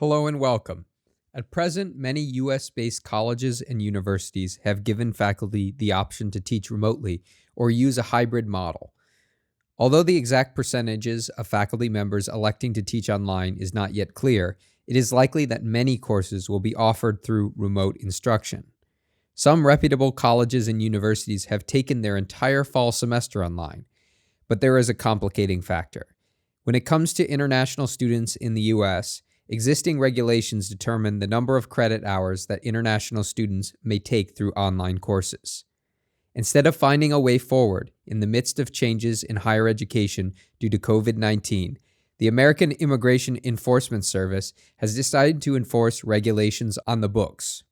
Hello and welcome. At present, many US based colleges and universities have given faculty the option to teach remotely or use a hybrid model. Although the exact percentages of faculty members electing to teach online is not yet clear, it is likely that many courses will be offered through remote instruction. Some reputable colleges and universities have taken their entire fall semester online, but there is a complicating factor. When it comes to international students in the US, existing regulations determine the number of credit hours that international students may take through online courses. Instead of finding a way forward in the midst of changes in higher education due to COVID-19, the American Immigration Enforcement Service has decided to enforce regulations on the books.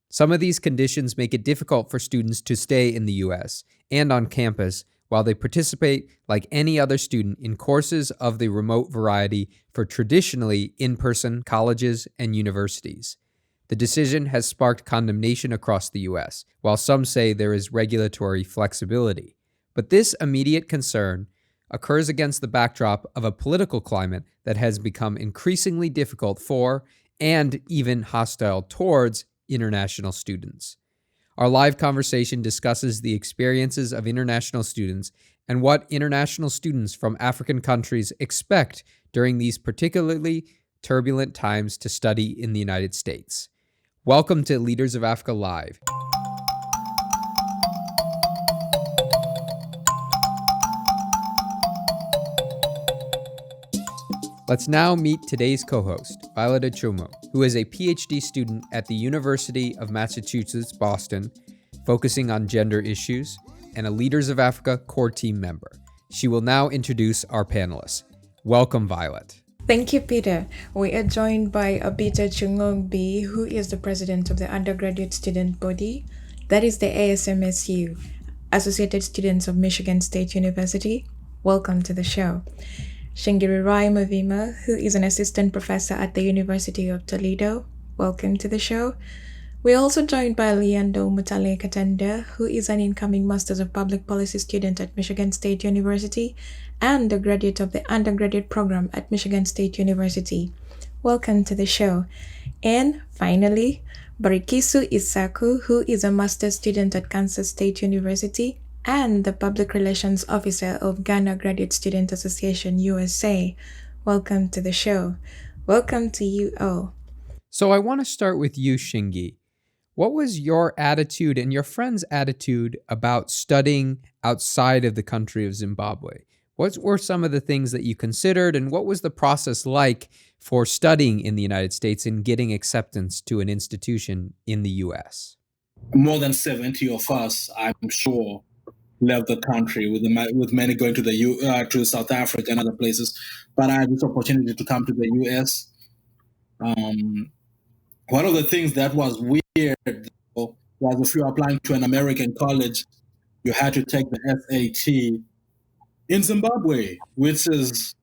Some of these conditions make it difficult for students to stay in the US and on campus while they participate like any other student in courses of the remote variety for traditionally in-person colleges and universities. The decision has sparked condemnation across the US, while some say there is regulatory flexibility. But this immediate concern occurs against the backdrop of a political climate that has become increasingly difficult for, and even hostile towards, international students. Our live conversation discusses the experiences of international students and what international students from African countries expect during these particularly turbulent times to study in the United States. Welcome to Leaders of Africa Live. Let's now meet today's co-host, Violet Achumo, who is a PhD student at the University of Massachusetts, Boston, focusing on gender issues, and a Leaders of Africa core team member. She will now introduce our panelists. Welcome, Violet. Thank you, Peter. We are joined by Abita Chungong B, who is the president of the undergraduate student body, that is the ASMSU, Associated Students of Michigan State University. Welcome to the show. Shingiri Rai Mavima, who is an assistant professor at the University of Toledo. Welcome to the show. We're also joined by Leandro Mutale Katenda, who is an incoming Masters of Public Policy student at Michigan State University and a graduate of the undergraduate program at Michigan State University. Welcome to the show. And finally, Barikisu Isaku, who is a master's student at Kansas State University and the Public Relations Officer of Ghana Graduate Student Association USA. Welcome to the show. Welcome to you all. So I want to start with you, Shingi. What was your attitude and your friend's attitude about studying outside of the country of Zimbabwe? What were some of the things that you considered, and what was the process like for studying in the United States and getting acceptance to an institution in the US? More than 70 of us, I'm sure, left the country, with many going to to South Africa and other places. But I had this opportunity to come to the US. One of the things that was weird, though, was if you were applying to an American college, you had to take the SAT in Zimbabwe, which is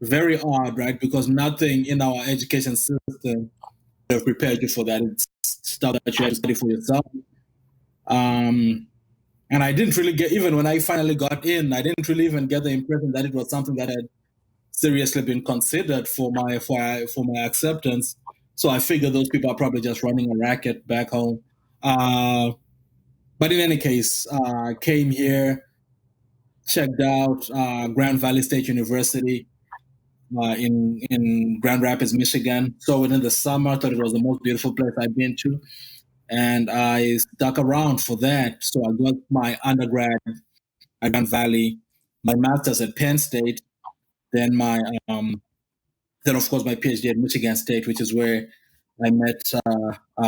very odd, right? Because nothing in our education system have prepared you for that. It's stuff that you have to study for yourself. And I didn't really get, even when I finally got in, I didn't really even get the impression that it was something that had seriously been considered for my acceptance. So I figured those people are probably just running a racket back home. But in any case, I came here, checked out Grand Valley State University in Grand Rapids, Michigan. So within the summer, I thought it was the most beautiful place I've been to. And I stuck around for that. So I got my undergrad at Grand Valley, my master's at Penn State, then then of course my PhD at Michigan State, which is where I met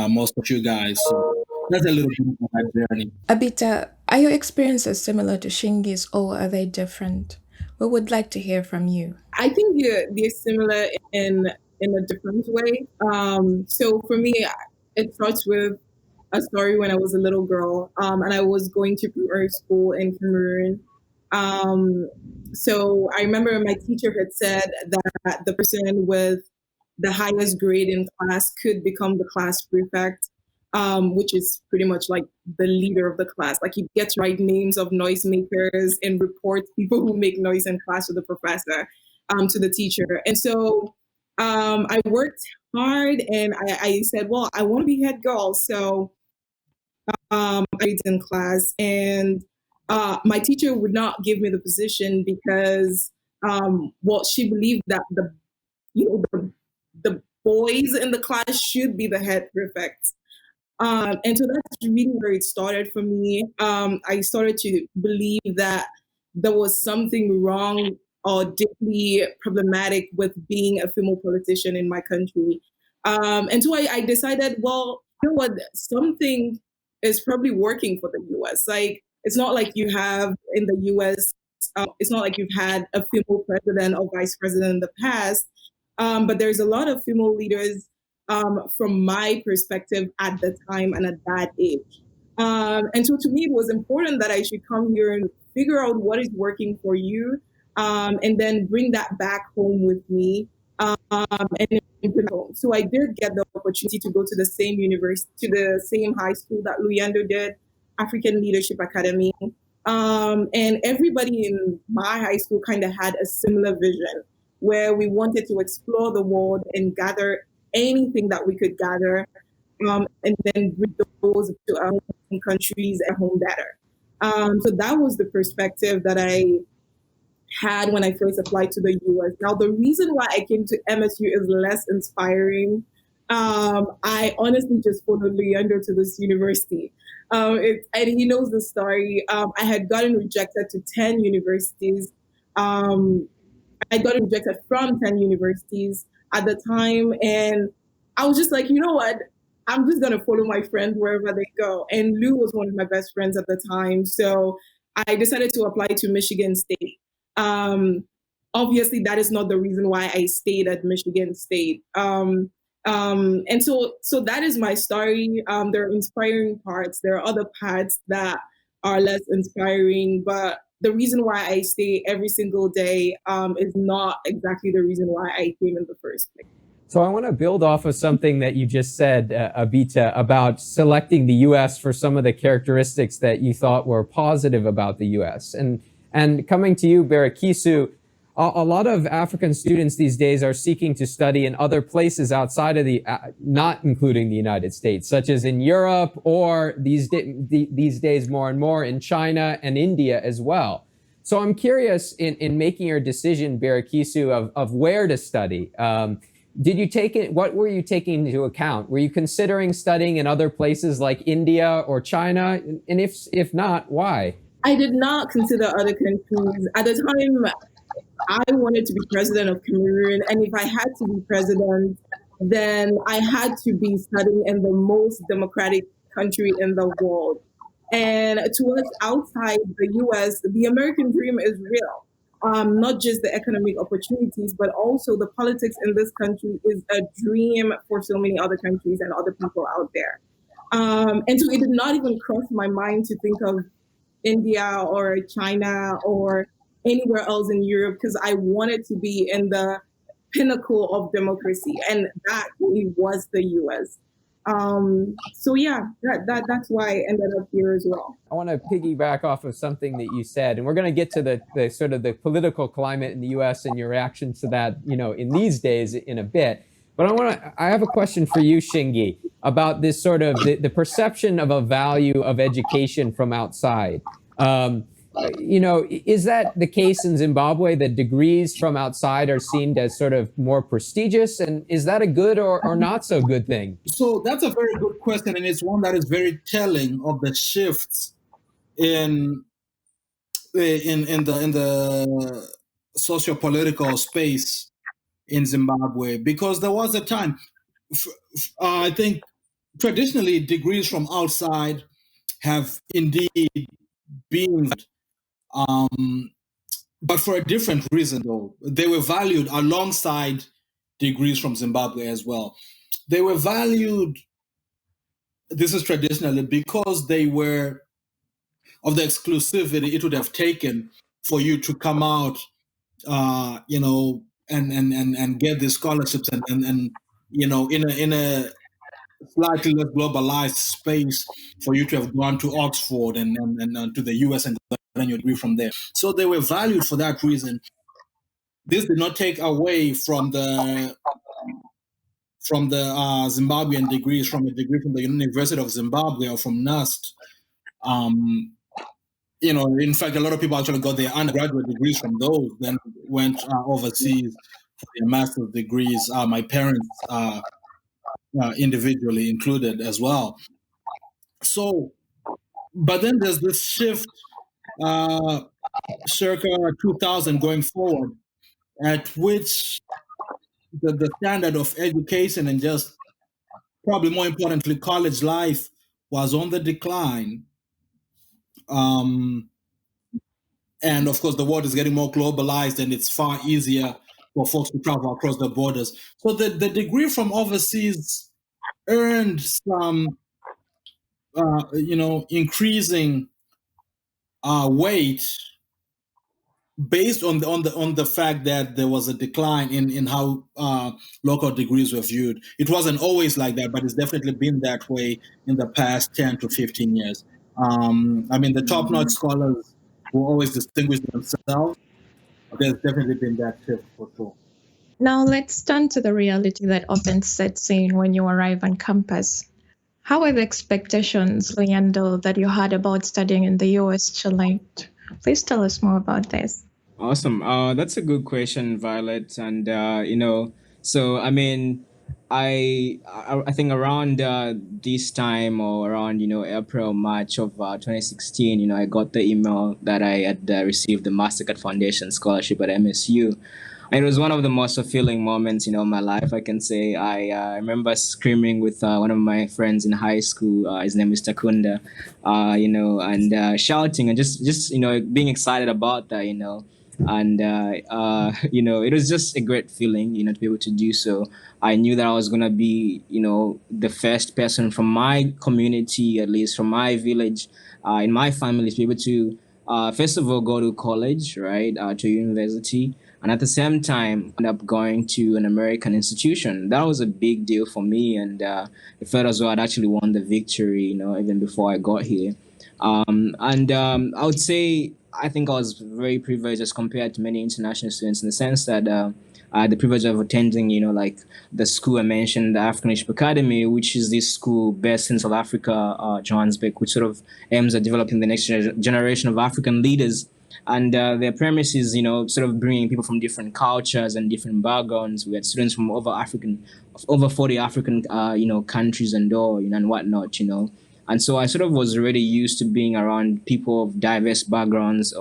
most of you guys. So that's a little bit of my journey. Abita, are your experiences similar to Shingi's or are they different? We would like to hear from you. I think they're similar in a different way. So for me, it starts with a story when I was a little girl, and I was going to primary school in Cameroon. So I remember my teacher had said that the person with the highest grade in class could become the class prefect, which is pretty much like the leader of the class. Like you get to write names of noisemakers and report people who make noise in class to the professor, to the teacher. And so I worked hard and I said, well, I want to be head girl. So I was in class, and my teacher would not give me the position because, well, she believed that the boys in the class should be the head prefect. And so that's really where it started for me. I started to believe that there was something wrong or deeply problematic with being a female politician in my country. And so I decided, well, you know what, something is probably working for the US. Like, it's not like you have in the US, it's not like you've had a female president or vice president in the past, but there's a lot of female leaders from my perspective at the time and at that age. And so to me, it was important that I should come here and figure out what is working for you, and then bring that back home with me. And so I did get the opportunity to go to the same university, to the same high school that Luyando did, African Leadership Academy. And everybody in my high school kind of had a similar vision where we wanted to explore the world and gather anything that we could gather, and then bring those to our home countries and home better. So that was the perspective that I had when I first applied to the US. Now, the reason why I came to MSU is less inspiring. I honestly just followed Leander to this university. And he knows the story. I had gotten rejected to 10 universities. I got rejected from 10 universities at the time. And I was just like, you know what? I'm just going to follow my friends wherever they go. And Lou was one of my best friends at the time. So I decided to apply to Michigan State. Um, Obviously, that is not the reason why I stayed at Michigan State. And so that is my story. There are inspiring parts. There are other parts that are less inspiring, but the reason why I stay every single day is not exactly the reason why I came in the first place. So I want to build off of something that you just said, Abita, about selecting the U.S. for some of the characteristics that you thought were positive about the U.S. And coming to you, Barakisu, a lot of African students these days are seeking to study in other places outside of not including the United States, such as in Europe, or these days more and more in China and India as well. So I'm curious, in making your decision, Barakisu, of where to study, did you take it? What were you taking into account? Were you considering studying in other places like India or China? And if not, why? I did not consider other countries. At the time, I wanted to be president of Cameroon. And if I had to be president, then I had to be studying in the most democratic country in the world. And to us outside the US, the American dream is real. Not just the economic opportunities, but also the politics in this country is a dream for so many other countries and other people out there. And so it did not even cross my mind to think of India or China or anywhere else in Europe, because I wanted to be in the pinnacle of democracy, and that really was the US. So yeah, that's why I ended up here as well. I want to piggyback off of something that you said, and we're going to get to the sort of the political climate in the U.S. and your reaction to that, in these days in a bit. But I have a question for you, Shingi, about this sort of the perception of a value of education from outside. Is that the case in Zimbabwe, that degrees from outside are seen as sort of more prestigious? And is that a good or not so good thing? So that's a very good question, and it's one that is very telling of the shifts in the socio-political space in Zimbabwe, because there was a time, I think traditionally degrees from outside have indeed been, but for a different reason though. They were valued alongside degrees from Zimbabwe as well. They were valued, this is traditionally, because they were of the exclusivity it would have taken for you to come out, and get these scholarships and in a slightly less globalized space, for you to have gone to Oxford and to the US and gotten your degree from there. So they were valued for that reason. This did not take away from the from the Zimbabwean degrees, from a degree from the University of Zimbabwe or from NUST. In fact, a lot of people actually got their undergraduate degrees from those, then went overseas for their master's degrees. My parents individually included as well. So, but then there's this shift circa 2000 going forward, at which the standard of education and just probably more importantly, college life was on the decline. And of course, the world is getting more globalized and it's far easier for folks to travel across the borders. So the degree from overseas earned some, increasing weight based on the fact that there was a decline in how local degrees were viewed. It wasn't always like that, but it's definitely been that way in the past 10 to 15 years. The top-notch scholars will always distinguish themselves. There's definitely been that shift for sure. Now let's turn to the reality that often sets in when you arrive on campus. How are the expectations, Leandro, that you had about studying in the US changed? Please tell us more about this. Awesome. That's a good question, Violet. And so I think around this time or around April, March of 2016, I got the email that I had received the Mastercard Foundation scholarship at MSU. And it was one of the most fulfilling moments, in my life, I can say. I remember screaming with one of my friends in high school. His name is Takunda, and shouting and just being excited about that, And it was just a great feeling, to be able to do so. I knew that I was gonna be, the first person from my community, at least from my village, in my family, to be able to, first of all, go to college, right, to university, and at the same time, end up going to an American institution. That was a big deal for me, and it felt as though I'd actually won the victory, even before I got here. I would say I think I was very privileged as compared to many international students in the sense that I had the privilege of attending, like the school I mentioned, the African Leadership Academy, which is this school based in South Africa, Johannesburg, which sort of aims at developing the next generation of African leaders. And their premise is, sort of bringing people from different cultures and different backgrounds. We had students from over 40 African, countries and all, and whatnot, And so I sort of was already used to being around people of diverse backgrounds.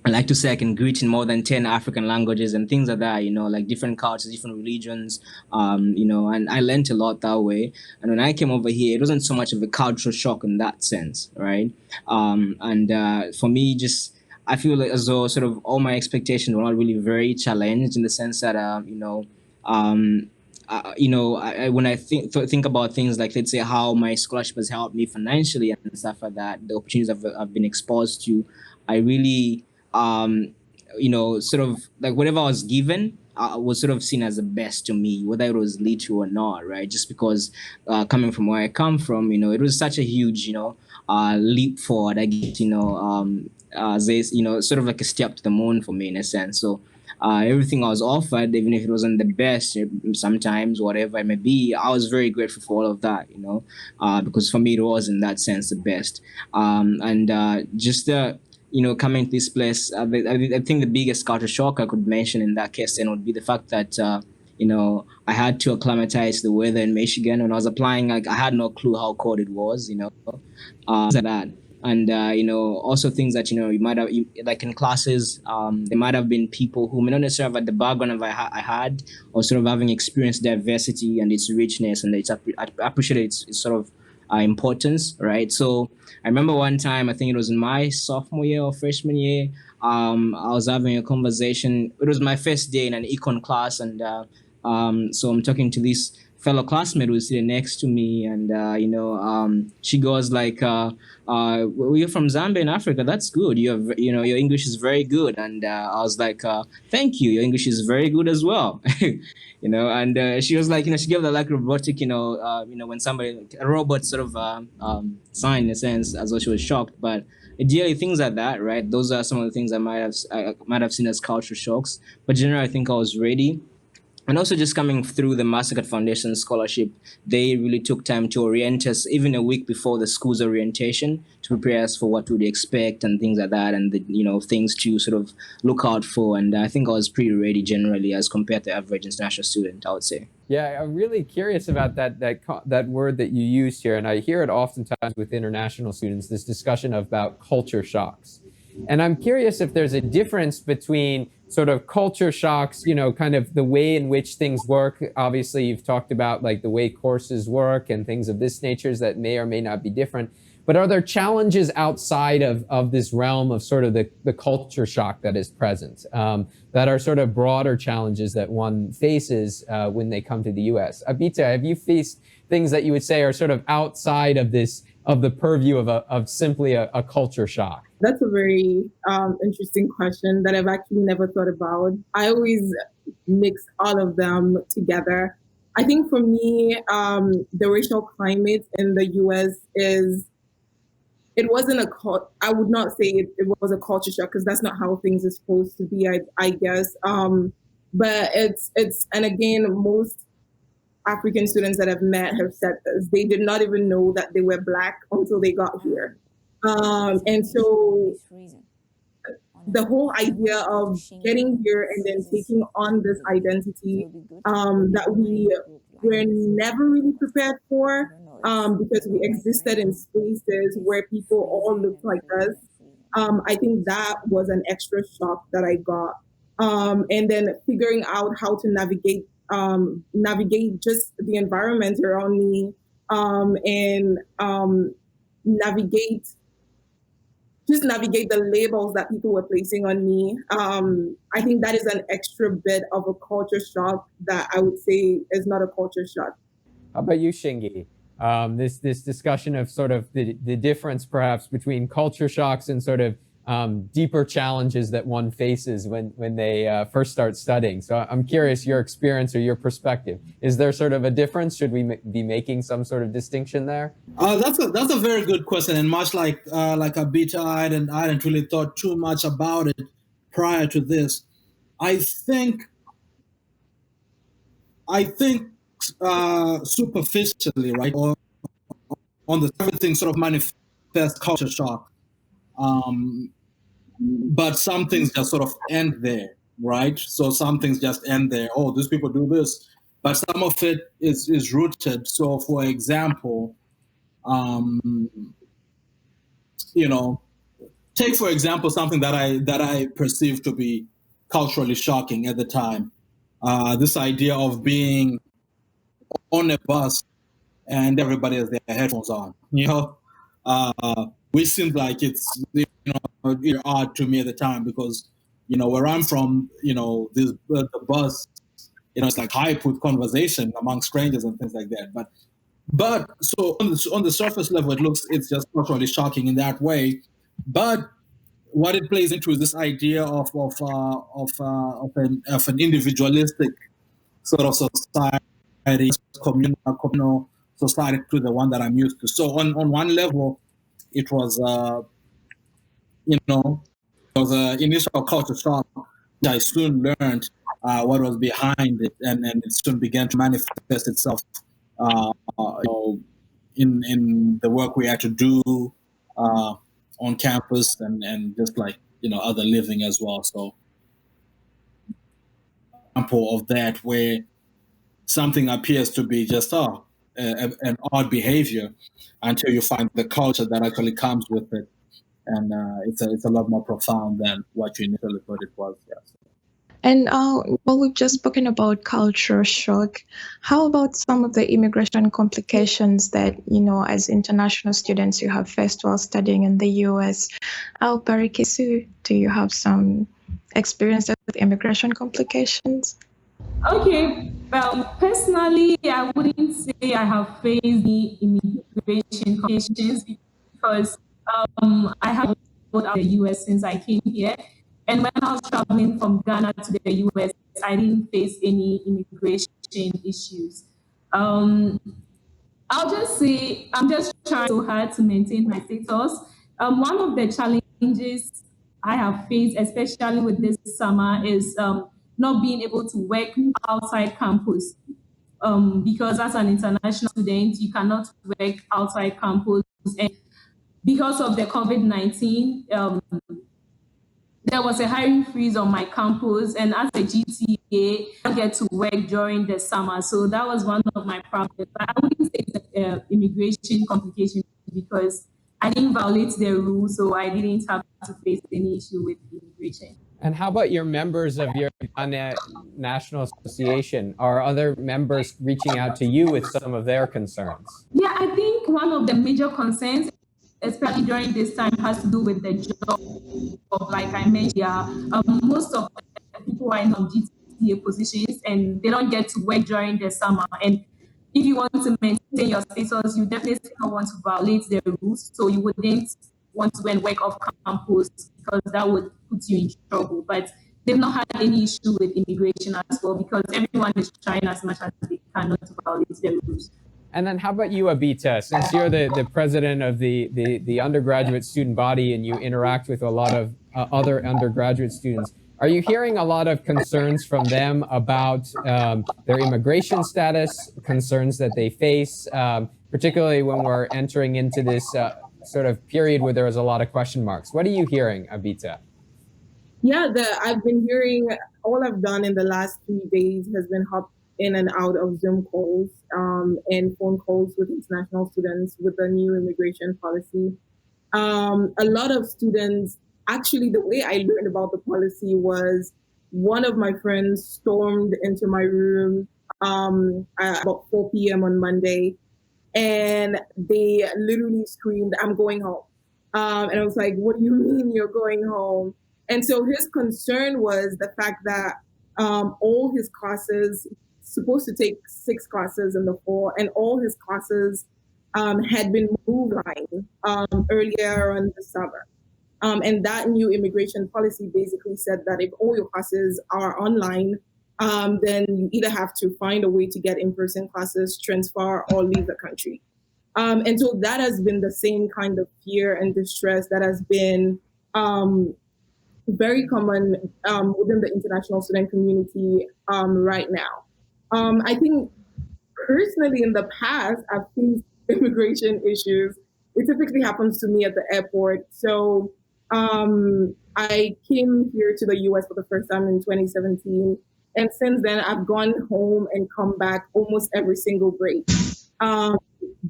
I like to say I can greet in more than 10 African languages and things like that, like different cultures, different religions, and I learned a lot that way. And when I came over here, it wasn't so much of a cultural shock in that sense, right? For me, I feel like as though sort of all my expectations were not really very challenged in the sense that, when I think about things like, let's say, how my scholarship has helped me financially and stuff like that, the opportunities I've been exposed to, I really, sort of like whatever I was given was sort of seen as the best to me, whether it was little or not, right? Just because coming from where I come from, it was such a huge, leap forward, I guess, sort of like a step to the moon for me in a sense. So everything I was offered, even if it wasn't the best, sometimes whatever it may be, I was very grateful for all of that, because for me it was in that sense the best. Coming to this place, I think the biggest culture shock I could mention in that case then would be the fact that I had to acclimatize to the weather in Michigan when I was applying. Like I had no clue how cold it was, that. And also things that you might have, like in classes, there might have been people who may not necessarily have had the background I had, or sort of having experienced diversity and its richness, and I appreciate its sort of importance, right? So I remember one time, I think it was in my sophomore year or freshman year, I was having a conversation. It was my first day in an econ class, and so I'm talking to this fellow classmate who's sitting next to me, and she goes like, "We're from Zambia in Africa. That's good. Your English is very good." And I was like, "Thank you. Your English is very good as well." And she was like, she gave that like robotic, when somebody a robot sort of sign in a sense, as though she was shocked. But ideally, things like that, right? Those are some of the things I might have seen as culture shocks. But generally, I think I was ready. And also just coming through the Mastercard Foundation Scholarship, they really took time to orient us even a week before the school's orientation to prepare us for what we'd expect and things like that, and the, things to sort of look out for. And I think I was pretty ready generally as compared to the average international student, I would say. Yeah, I'm really curious about that word that you used here, and I hear it oftentimes with international students, this discussion about culture shocks. And I'm curious if there's a difference between sort of culture shocks, kind of the way in which things work. Obviously, you've talked about like the way courses work and things of this nature that may or may not be different. But are there challenges outside of this realm of sort of the culture shock that is present, that are sort of broader challenges that one faces when they come to the U.S.? Abita, have you faced things that you would say are sort of outside of the purview of simply a culture shock? That's a very interesting question that I've actually never thought about. I always mix all of them together. I think for me, the racial climate in the U.S. it wasn't I would not say it was a culture shock, because that's not how things are supposed to be, I guess. But and again, most African students that I've met have said this. They did not even know that they were Black until they got here. And so the whole idea of getting here and then taking on this identity that we were never really prepared for, because we existed in spaces where people all looked like us. I think that was an extra shock that I got. And then figuring out how to navigate just the environment around me, and navigate the labels that people were placing on me. I think that is an extra bit of a culture shock that I would say is not a culture shock. How about you, Shingi? This discussion of sort of the difference perhaps between culture shocks and sort of deeper challenges that one faces when they first start studying. So I'm curious your experience or your perspective. Is there sort of a difference? Should we be making some sort of distinction there? That's a very good question, and much like Abita, I hadn't really thought too much about it prior to this. I think superficially, right, or on the everything sort of manifest culture shock. But some things just sort of end there, right? So some things just end there. Oh, these people do this, but some of it is rooted. So, for example, take for example something that I perceived to be culturally shocking at the time. This idea of being on a bus and everybody has their headphones on, which seemed like it's odd to me at the time, because where I'm from, the bus, it's like hype with conversation among strangers and things like that. But so on the surface level, it's just culturally shocking in that way. But what it plays into is this idea of an individualistic sort of society, communal society, to the one that I'm used to. So on one level, it was an initial culture shock. I soon learned what was behind it, and it soon began to manifest itself in the work we had to do on campus, and just like other living as well. So example of that, where something appears to be just an odd behavior, until you find the culture that actually comes with it, and it's a lot more profound than what you initially thought it was. Yes. And well, we've just spoken about culture shock. How about some of the immigration complications that, as international students you have faced while studying in the US? Barikisu, do you have some experience with immigration complications? Okay, well, personally, I wouldn't say I have faced the immigration complications, because I have been out of the US since I came here. And when I was traveling from Ghana to the US, I didn't face any immigration issues. I'll just say I'm just trying so hard to maintain my status. One of the challenges I have faced, especially with this summer, is not being able to work outside campus. Because as an international student, you cannot work outside campus. And because of the COVID-19, there was a hiring freeze on my campus, and as a GTA, I get to work during the summer. So that was one of my problems. But I wouldn't say it's immigration complication because I didn't violate the rules, so I didn't have to face any issue with immigration. And how about your members of your Ghana National Association? Are other members reaching out to you with some of their concerns? Yeah, I think one of the major concerns, especially during this time, has to do with the job. Like I mentioned, yeah, most of the people are in GTA positions and they don't get to work during the summer. And if you want to maintain your status, you definitely don't want to violate the rules. So you wouldn't want to go and work off campus because that would put you in trouble. But they've not had any issue with immigration as well because everyone is trying as much as they can not to violate the rules. And then how about you, Abita? Since you're the president of the undergraduate student body and you interact with a lot of other undergraduate students, are you hearing a lot of concerns from them about their immigration status, concerns that they face, particularly when we're entering into this sort of period where there is a lot of question marks? What are you hearing, Abita? Yeah, I've been hearing, all I've done in the last 3 days has been hop in and out of Zoom calls and phone calls with international students with the new immigration policy. A lot of students, actually, the way I learned about the policy was one of my friends stormed into my room at about 4 p.m. on Monday, and they literally screamed, "I'm going home." And I was like, "What do you mean you're going home?" And so his concern was the fact that all his classes, supposed to take 6 classes in the fall, and all his classes had been moved earlier in the summer. And that new immigration policy basically said that if all your classes are online, then you either have to find a way to get in-person classes, transfer, or leave the country. And so that has been the same kind of fear and distress that has been very common within the international student community right now. I think personally in the past, I've faced immigration issues. It typically happens to me at the airport. So I came here to the US for the first time in 2017. And since then, I've gone home and come back almost every single break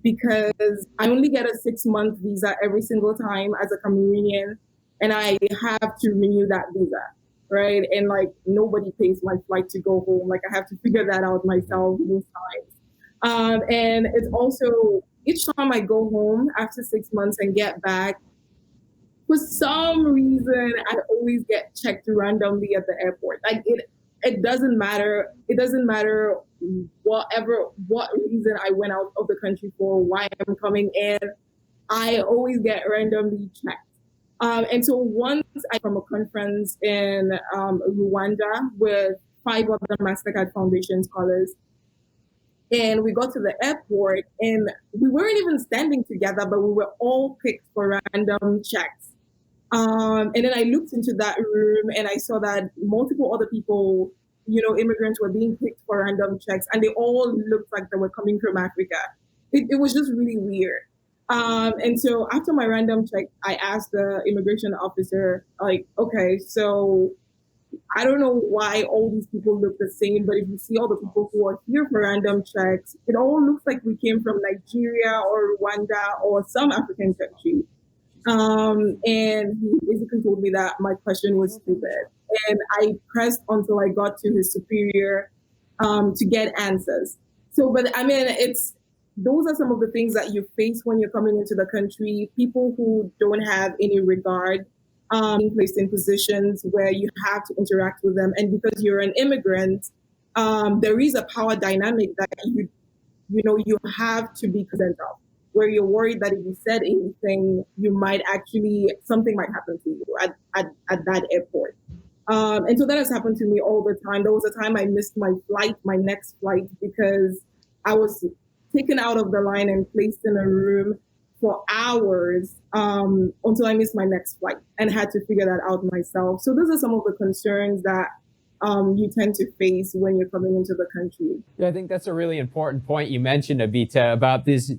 because I only get a 6-month visa every single time as a Cameroonian. And I have to renew that visa, right? And like nobody pays my flight to go home. Like I have to figure that out myself most times. And it's also, each time I go home after 6 months and get back, for some reason, I always get checked randomly at the airport. Like it doesn't matter. It doesn't matter what reason I went out of the country for, why I'm coming in. I always get randomly checked. And so once I from a conference in Rwanda with 5 other Mastercard Foundation scholars, and we got to the airport and we weren't even standing together, but we were all picked for random checks. And then I looked into that room and I saw that multiple other people, immigrants were being picked for random checks, and they all looked like they were coming from Africa. It was just really weird. And so after my random check, I asked the immigration officer, like, okay, so I don't know why all these people look the same, but if you see all the people who are here for random checks, it all looks like we came from Nigeria or Rwanda or some African country. And he basically told me that my question was stupid. And I pressed until I got to his superior to get answers. So, but I mean, those are some of the things that you face when you're coming into the country. People who don't have any regard, being placed in positions where you have to interact with them. And because you're an immigrant, there is a power dynamic that you have to be present of, where you're worried that if you said anything, something might happen to you at that airport. And so that has happened to me all the time. There was a time I missed my next flight, because I was taken out of the line and placed in a room for hours until I missed my next flight and had to figure that out myself. So those are some of the concerns that you tend to face when you're coming into the country. Yeah, I think that's a really important point you mentioned, Abita, about these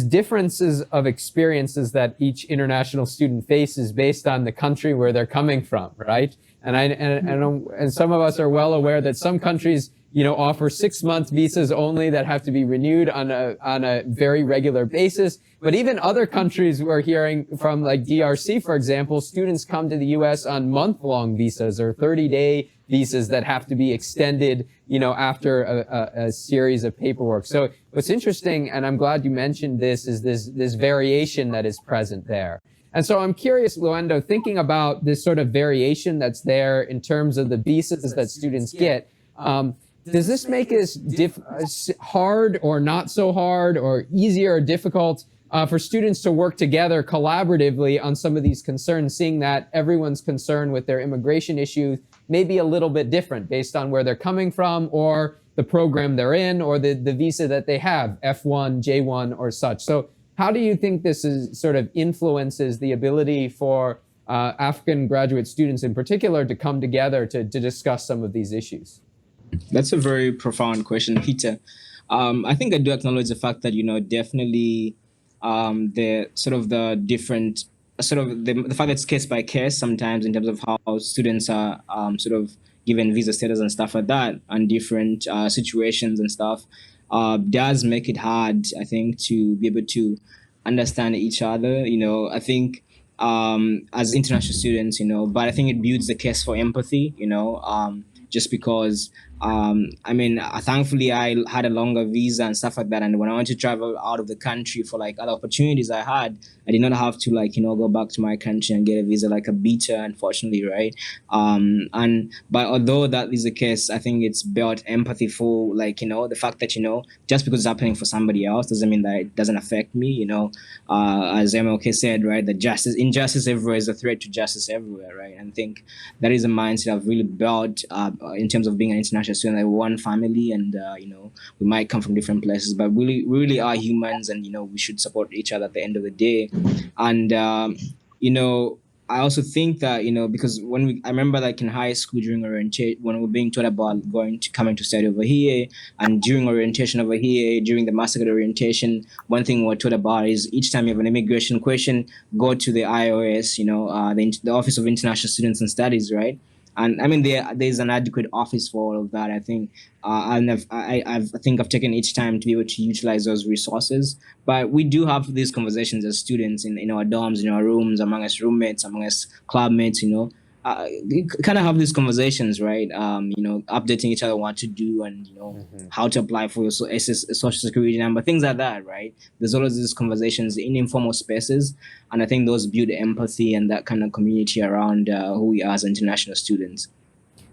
differences of experiences that each international student faces based on the country where they're coming from, right? And some of us are well aware that some countries, offer 6-month visas only that have to be renewed on a very regular basis. But even other countries, we're hearing from, like DRC, for example, students come to the U.S. on month-long visas or 30-day visas that have to be extended, after a series of paperwork. So what's interesting, and I'm glad you mentioned this, is this variation that is present there. And so I'm curious, Luendo, thinking about this sort of variation that's there in terms of the visas that students get, does this make it hard or not so hard, or easier or difficult for students to work together collaboratively on some of these concerns, seeing that everyone's concern with their immigration issues may be a little bit different based on where they're coming from, or the program they're in, or the visa that they have, F1, J1, or such? So how do you think this sort of influences the ability for African graduate students in particular to come together to discuss some of these issues? That's a very profound question, Peter. I think I do acknowledge the fact that, definitely the sort of the different, sort of the fact that it's case by case sometimes in terms of how students are sort of given visa status and stuff like that, and different situations and stuff, does make it hard, I think, to be able to understand each other. I think as international students, but I think it builds the case for empathy, just because thankfully I had a longer visa and stuff like that, and when I wanted to travel out of the country for like other opportunities I did not have to go back to my country and get a visa like Abita, unfortunately, right? But although that is the case, I think it's built empathy for the fact that just because it's happening for somebody else doesn't mean that it doesn't affect me. As MLK said, right, that injustice everywhere is a threat to justice everywhere, right? And I think that is a mindset I've really built in terms of being an international student, like one family, and we might come from different places, but we really are humans, and we should support each other at the end of the day. And I also think that because I remember like in high school during orientation, when we were being taught about coming to study over here, and during orientation over here, during the master orientation, one thing we're taught about is each time you have an immigration question, go to the IOS, the Office of International Students and Studies, right? And I mean, there's an adequate office for all of that. I think, and I think I've taken each time to be able to utilize those resources. But we do have these conversations as students in our dorms, in our rooms, among us roommates, among us clubmates. Kind of have these conversations, right? Updating each other what to do, and how to apply for your social security number, things like that, right? There's always these conversations in informal spaces, and I think those build empathy and that kind of community around who we are as international students.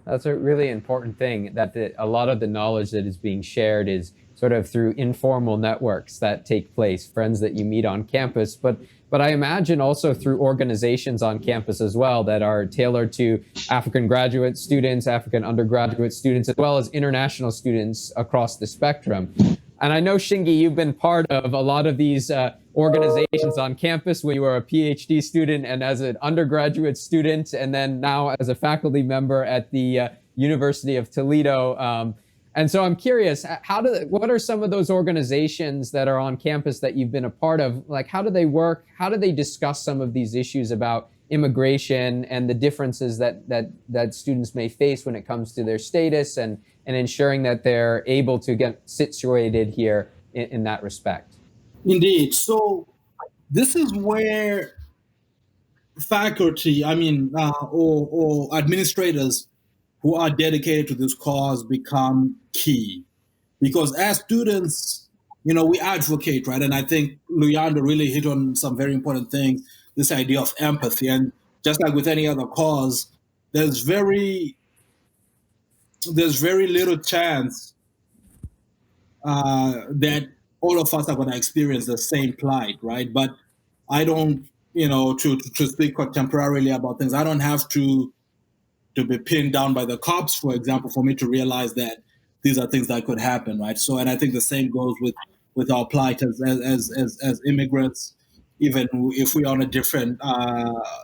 That's a really important thing, that a lot of the knowledge that is being shared is sort of through informal networks that take place, friends that you meet on campus, but I imagine also through organizations on campus as well that are tailored to African graduate students, African undergraduate students, as well as international students across the spectrum. And I know, Shingi, you've been part of a lot of these organizations on campus when you were a PhD student and as an undergraduate student, and then now as a faculty member at the University of Toledo. And so I'm curious, what are some of those organizations that are on campus that you've been a part of? Like, how do they work? How do they discuss some of these issues about immigration and the differences that students may face when it comes to their status, and ensuring that they're able to get situated here in that respect? Indeed. So this is where faculty, or administrators who are dedicated to this cause become key. Because as students, we advocate, right? And I think Luyanda really hit on some very important things, this idea of empathy. And just like with any other cause, there's very little chance that all of us are going to experience the same plight, right? But I don't, to speak contemporarily about things, I don't have to be pinned down by the cops, for example, for me to realize that these are things that could happen, right? So, and I think the same goes with our plight as immigrants. Even if we're on a different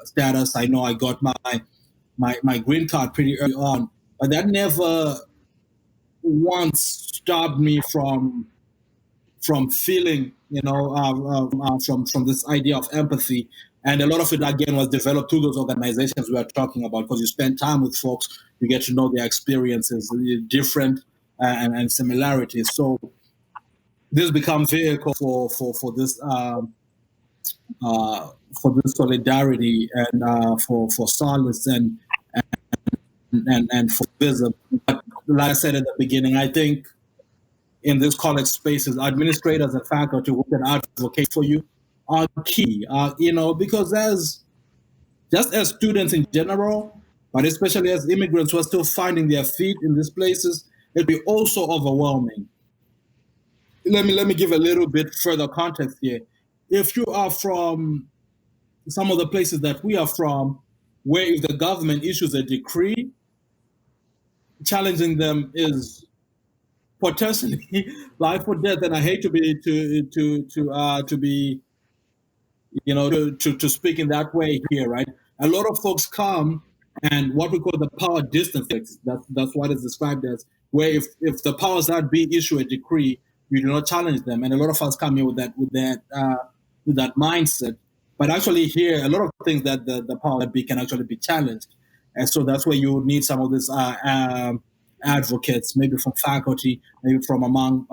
status, I know I got my green card pretty early on. but that never once stopped me from feeling, from this idea of empathy. And a lot of it, again, was developed through those organizations we are talking about, because you spend time with folks, you get to know their experiences, different and similarities. So this becomes vehicle for this solidarity and for solace and for wisdom. But like I said at the beginning, I think in this college spaces, administrators and faculty who can advocate for you are key. Because as students in general, but especially as immigrants who are still finding their feet in these places, it'd be also overwhelming. Let me give a little bit further context here. If you are from some of the places that we are from, where if the government issues a decree, challenging them is potentially life or death. And I hate to speak in that way here, right? A lot of folks come, and what we call the power distance, that's what is described as, where if the powers that be issue a decree, you do not challenge them. And a lot of us come here with that mindset. But actually here, a lot of things that the power that be can actually be challenged. And so that's where you need some of these advocates, maybe from faculty, maybe from among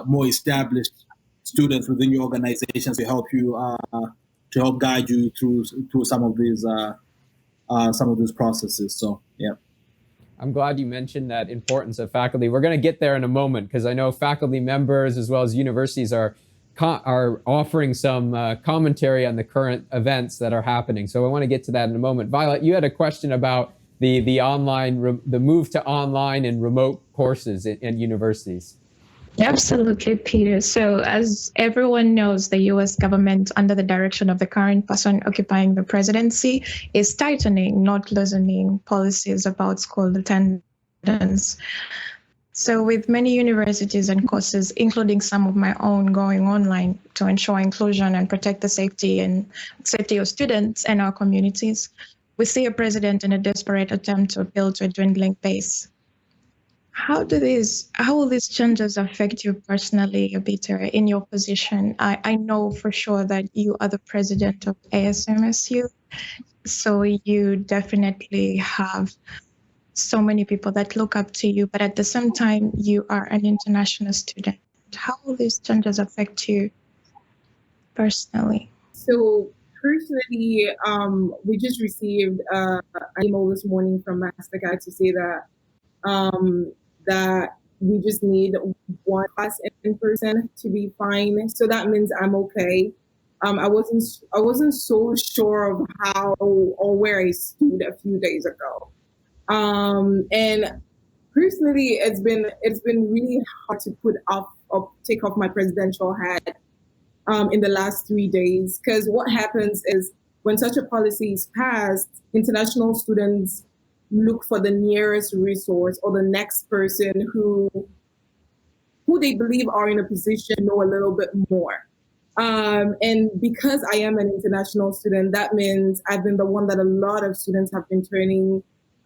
more established students within your organizations, to help you to help guide you through some of these processes. So yeah. I'm glad you mentioned that importance of faculty. We're going to get there in a moment, because I know faculty members as well as universities are offering some commentary on the current events that are happening. So I want to get to that in a moment. Violet, you had a question about the move to online and remote courses in universities. Absolutely, Peter. So as everyone knows, the US government, under the direction of the current person occupying the presidency, is tightening, not loosening policies about school attendance. So with many universities and courses, including some of my own, going online to ensure inclusion and protect the safety of students and our communities, we see a president in a desperate attempt to appeal to a dwindling base. How will these changes affect you personally, Peter, in your position? I know for sure that you are the president of ASMSU, so you definitely have so many people that look up to you, but at the same time, you are an international student. How will these changes affect you personally? So personally, we just received an email this morning from Mastercard to say that we just need one class in person to be fine. So that means I'm okay. I wasn't so sure of how or where I stood a few days ago. And personally, it's been really hard to take off my presidential hat in the last 3 days, because what happens is when such a policy is passed, international students look for the nearest resource or the next person who they believe are in a position to know a little bit more. And because I am an international student, that means I've been the one that a lot of students have been turning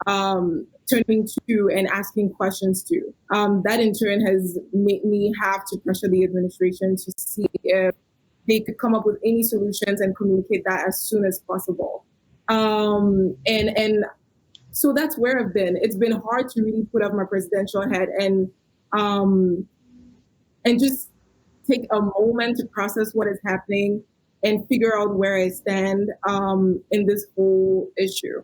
to and asking questions to. That in turn has made me have to pressure the administration to see if they could come up with any solutions and communicate that as soon as possible. And so that's where I've been. It's been hard to really put up my presidential hat and just take a moment to process what is happening and figure out where I stand in this whole issue.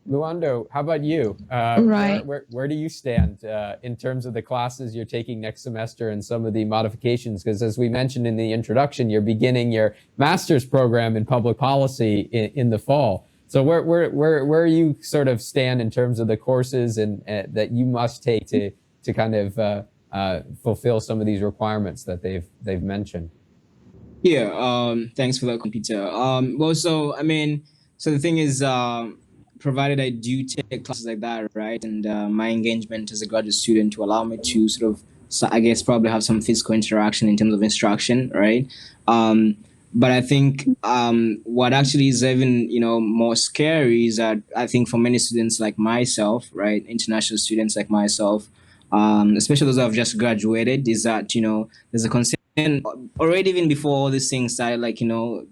Luando, how about you? Right. Where do you stand in terms of the classes you're taking next semester and some of the modifications? Because as we mentioned in the introduction, you're beginning your master's program in public policy in the fall. So where you sort of stand in terms of the courses and that you must take to kind of fulfill some of these requirements that they've mentioned? Yeah. Thanks for that, Peter. So the thing is, provided I do take classes like that, right, and my engagement as a graduate student to allow me to sort of, so I guess, probably have some physical interaction in terms of instruction, right? But I think what actually is even more scary is that I think for many students like myself, right, international students like myself, especially those who have just graduated, is that there's a concern already even before all these things started, like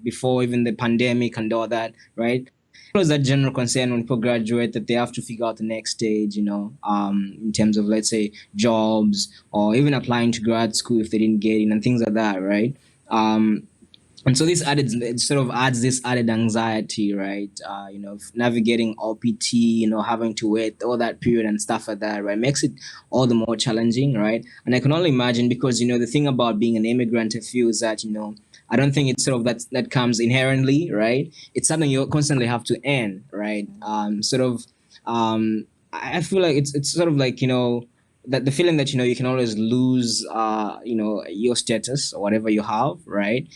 before even the pandemic and all that, right? There was that general concern when people graduate that they have to figure out the next stage, in terms of, let's say, jobs or even applying to grad school if they didn't get in and things like that, right? Um, and so this added it sort of adds this added anxiety, right? Navigating OPT, having to wait all that period and stuff like that, right? Makes it all the more challenging, right? And I can only imagine, because the thing about being an immigrant, I feel, is that I don't think it's sort of that comes inherently, right? It's something you constantly have to earn, right? I feel like it's sort of like that the feeling that you can always lose your status or whatever you have, right?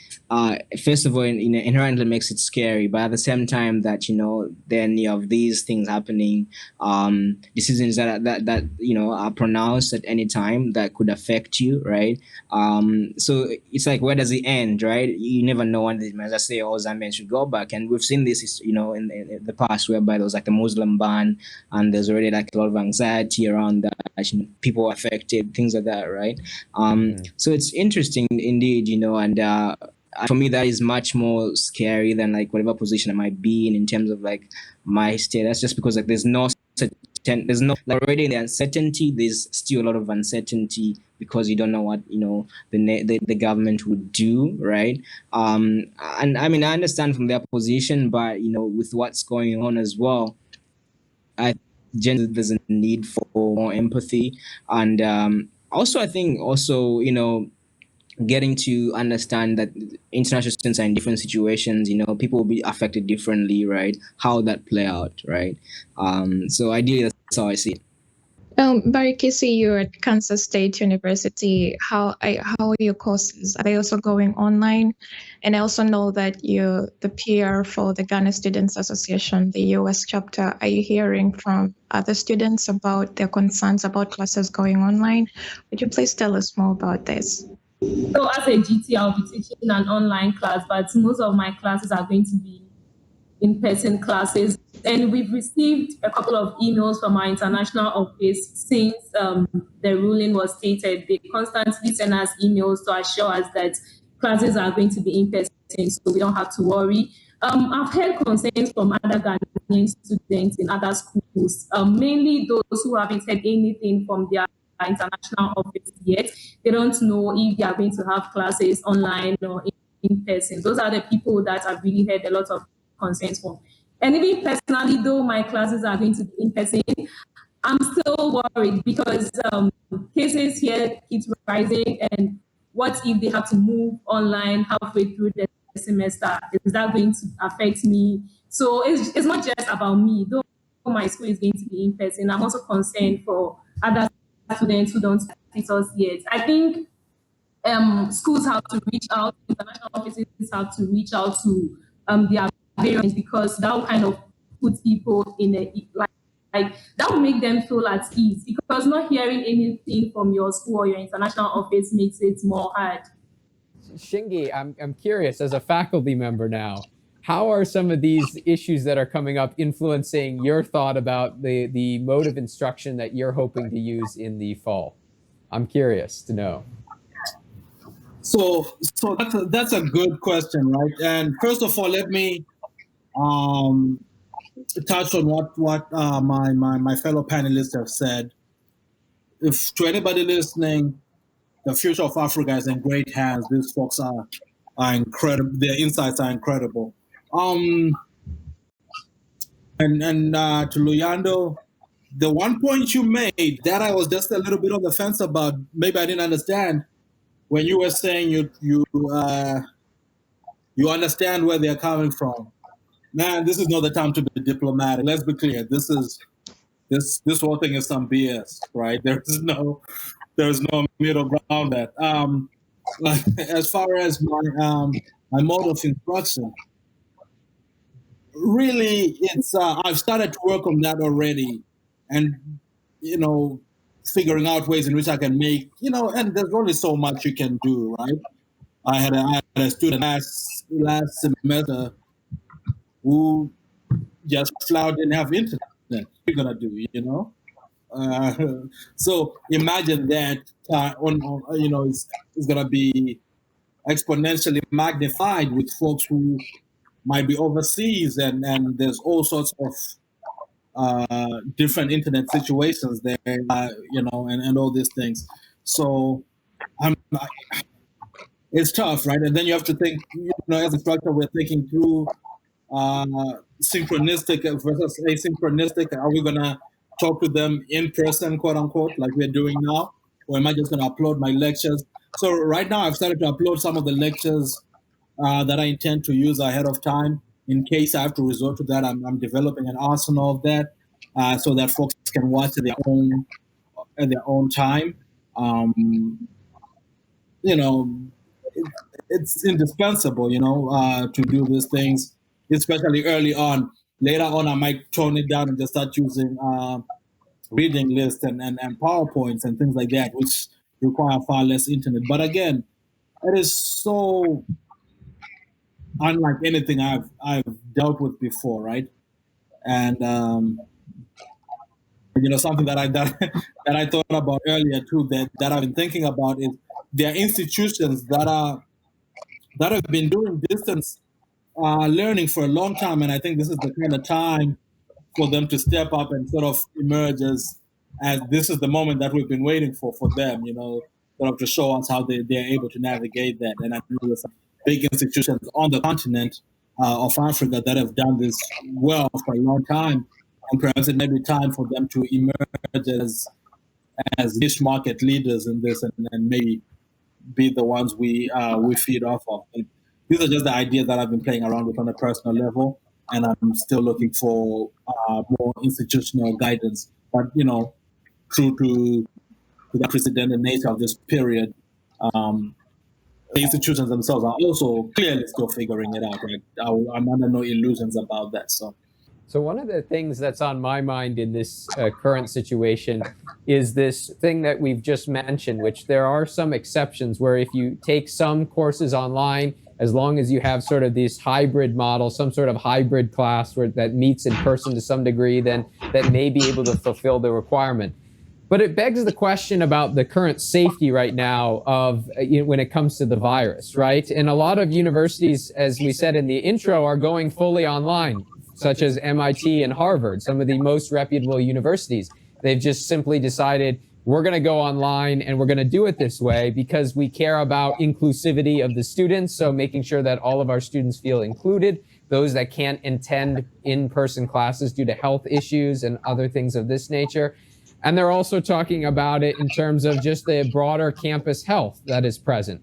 First of all, inherently makes it scary, but at the same time that then you have these things happening, decisions that are pronounced at any time that could affect you, right? So it's like, where does it end, right? You never know when the measures say, oh, Zambia should go back, and we've seen this in the past, whereby there was like the Muslim ban, and there's already like a lot of anxiety around that, people affected, things like that, right? So it's interesting indeed, and for me that is much more scary than like whatever position I might be in terms of like my status, just because like there's no like, already in the uncertainty, there's still a lot of uncertainty because you don't know what the government would do, right? And I mean, I understand from their position, but with what's going on as well, I generally there's a need for more empathy, and also I think also getting to understand that international students are in different situations. People will be affected differently, right? How that play out, right? So ideally, that's how I see it. Barikisi, you're at Kansas State University. How are your courses? Are they also going online? And I also know that you're the PR for the Ghana Students Association, the US chapter. Are you hearing from other students about their concerns about classes going online? Would you please tell us more about this? So as a GT, I'll be teaching an online class, but most of my classes are going to be in-person classes. And we've received a couple of emails from our international office since the ruling was stated. They constantly send us emails to assure us that classes are going to be in-person, so we don't have to worry. I've heard concerns from other Ghanaian students in other schools, mainly those who haven't heard anything from their international office yet. They don't know if they are going to have classes online or in person. Those are the people that I've really heard a lot of concerns from. And even personally, though my classes are going to be in person, I'm still worried because cases here keep rising. And what if they have to move online halfway through the semester? Is that going to affect me? So it's not just about me. Though my school is going to be in person, I'm also concerned for other students who don't fit us yet. I think schools have to reach out, international offices have to reach out to their variants, because that will kind of put people in a like that will make them feel at ease, because not hearing anything from your school or your international office makes it more hard. Shingi, I'm curious, as a faculty member now, how are some of these issues that are coming up influencing your thought about the mode of instruction that you're hoping to use in the fall? I'm curious to know. So that's a good question, right? And first of all, let me touch on what my fellow panelists have said. If to anybody listening, the future of Africa is in great hands. These folks are incredible. Their insights are incredible. And to Luyando, the one point you made that I was just a little bit on the fence about, maybe I didn't understand, when you were saying you understand where they're coming from. Man, this is not the time to be diplomatic. Let's be clear. This whole thing is some BS, right? There's no middle ground that. As far as my mode of instruction, really, it's I've started to work on that already, and figuring out ways in which I can make and there's only so much you can do, right? I had a student last semester who just flat out didn't have internet. What are you gonna do, you know? Uh, so imagine that it's gonna be exponentially magnified with folks who might be overseas, and there's all sorts of different internet situations there, and all these things. So I'm, it's tough, right? And then you have to think, as a instructor, we're thinking through uh, synchronistic versus asynchronistic. Are we gonna talk to them in person, quote unquote, like we're doing now, or am I just gonna upload my lectures? So right now, I've started to upload some of the lectures that I intend to use ahead of time. In case I have to resort to that, I'm developing an arsenal of that so that folks can watch at their own time. Um, you know, it's indispensable, to do these things, especially early on. Later on, I might tone it down and just start using reading lists and PowerPoints and things like that, which require far less internet. But again, it is so unlike anything I've dealt with before, right? And something that I that I thought about earlier too, that I've been thinking about is there are institutions that have been doing distance learning for a long time, and I think this is the kind of time for them to step up and sort of emerge as this is the moment that we've been waiting for them, sort of to show us how they're able to navigate that. And I think there's some big institutions on the continent of Africa that have done this well for a long time, and perhaps it may be time for them to emerge as niche market leaders in this, and maybe be the ones we feed off of. And these are just the ideas that I've been playing around with on a personal level, and I'm still looking for more institutional guidance. But true to the unprecedented nature of this period, the institutions themselves are also clearly still figuring it out. Right? I'm under no illusions about that. So one of the things that's on my mind in this current situation is this thing that we've just mentioned, which there are some exceptions where if you take some courses online, as long as you have sort of this hybrid model, some sort of hybrid class that meets in person to some degree, then that may be able to fulfill the requirement. But it begs the question about the current safety right now of when it comes to the virus, right? And a lot of universities, as we said in the intro, are going fully online, such as MIT and Harvard, some of the most reputable universities. They've just simply decided we're going to go online and we're going to do it this way because we care about inclusivity of the students. So making sure that all of our students feel included, those that can't attend in-person classes due to health issues and other things of this nature. And they're also talking about it in terms of just the broader campus health that is present.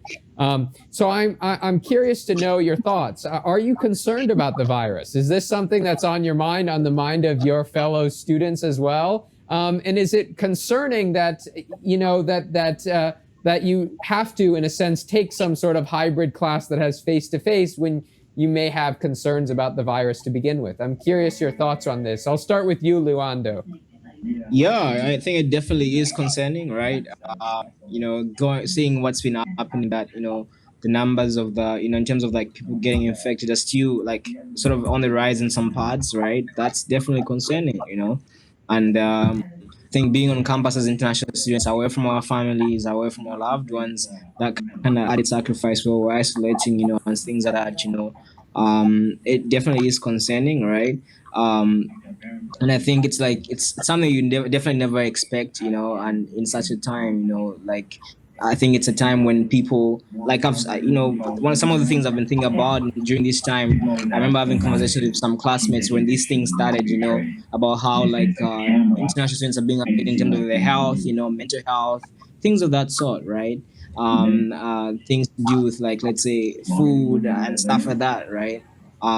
So I'm curious to know your thoughts. Are you concerned about the virus? Is this something that's on your mind, on the mind of your fellow students as well? And is it concerning that that you have to, in a sense, take some sort of hybrid class that has face-to-face when you may have concerns about the virus to begin with? I'm curious your thoughts on this. I'll start with you, Luando. Yeah, I think it definitely is concerning, right? Seeing what's been happening, that the numbers of in terms of like people getting infected are still like sort of on the rise in some parts, right? That's definitely concerning, and I think being on campus as international students, away from our families, away from our loved ones, that kind of added sacrifice where we're isolating, and things like that, it definitely is concerning, right? And I think it's something you definitely never expect, and in such a time, like I think it's a time when people like some of the things I've been thinking about during this time. I remember having conversations with some classmates when these things started, about how like international students are being affected in terms of their health, mental health, things of that sort, right? Things to do with like, let's say, food and stuff like that, right?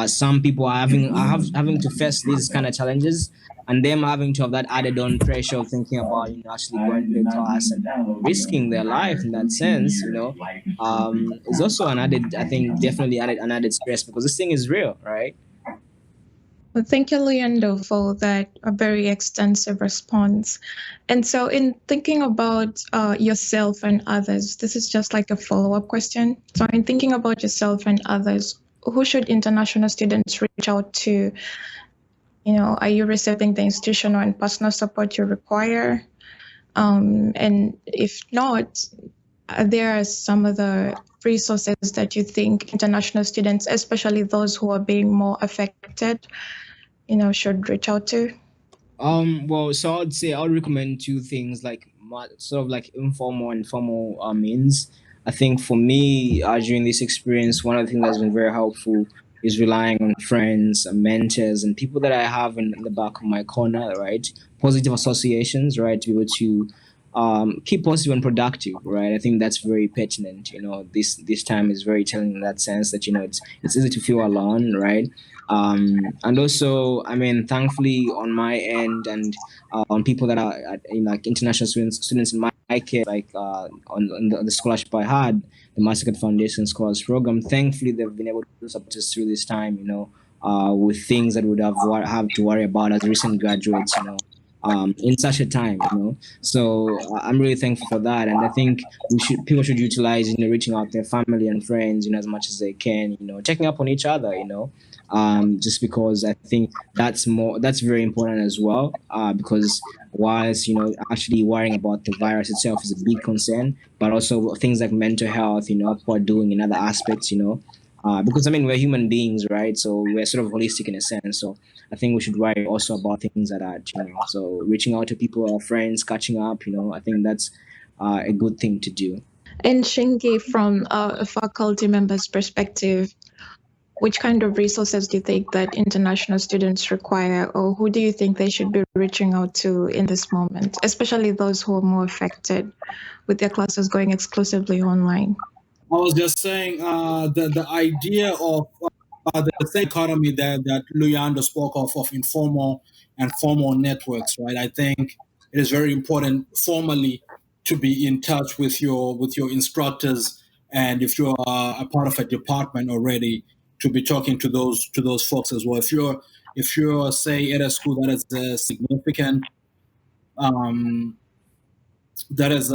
Some people are having to face these kind of challenges, and them having to have that added on pressure of thinking about actually going to the class and risking their life in that sense, is also an added, I think, definitely an added stress because this thing is real, right? Well, thank you, Leandro, for that a very extensive response. And so, in thinking about yourself and others, this is just like a follow up question. So, in thinking about yourself and others, who should international students reach out to? You know, are you receiving the institutional and personal support you require? And if not, there are some of the resources that you think international students, especially those who are being more affected, you know, should reach out to? Well, so I'd say I'll recommend two things, like sort of like informal and formal means. I think for me, during this experience, one of the things that's been very helpful is relying on friends, and mentors, and people that I have in the back of my corner, right? Positive associations, right? To be able to keep positive and productive, right? I think that's very pertinent. You know, this time is very telling in that sense that, you know, it's easy to feel alone, right? And also, I mean, thankfully on my end and on people that are like international students in my care, like on the scholarship I had, the Mastercard Foundation Scholars Program. Thankfully, they've been able to support us through this time, you know, with things that we would have to worry about as recent graduates, you know. In such a time, you know, so I'm really thankful for that, and I think people should utilize, you know, reaching out to their family and friends, you know, as much as they can, you know, checking up on each other, you know, just because I think that's very important as well, because whilst, you know, actually worrying about the virus itself is a big concern, but also things like mental health, you know, what we're doing in other aspects, you know, because I mean we're human beings, right? So we're sort of holistic in a sense. So I think we should worry also about things like that, you know. So reaching out to people, our friends, catching up, you know, I think that's a good thing to do. And Shingi, from a faculty member's perspective, which kind of resources do you think that international students require, or who do you think they should be reaching out to in this moment, especially those who are more affected with their classes going exclusively online? I was just saying the idea of the same economy that Luyando spoke of informal and formal networks, right? I think it is very important formally to be in touch with your instructors, and if you're a part of a department already, to be talking to those folks as well. If you're say at a school that is a significant um, that is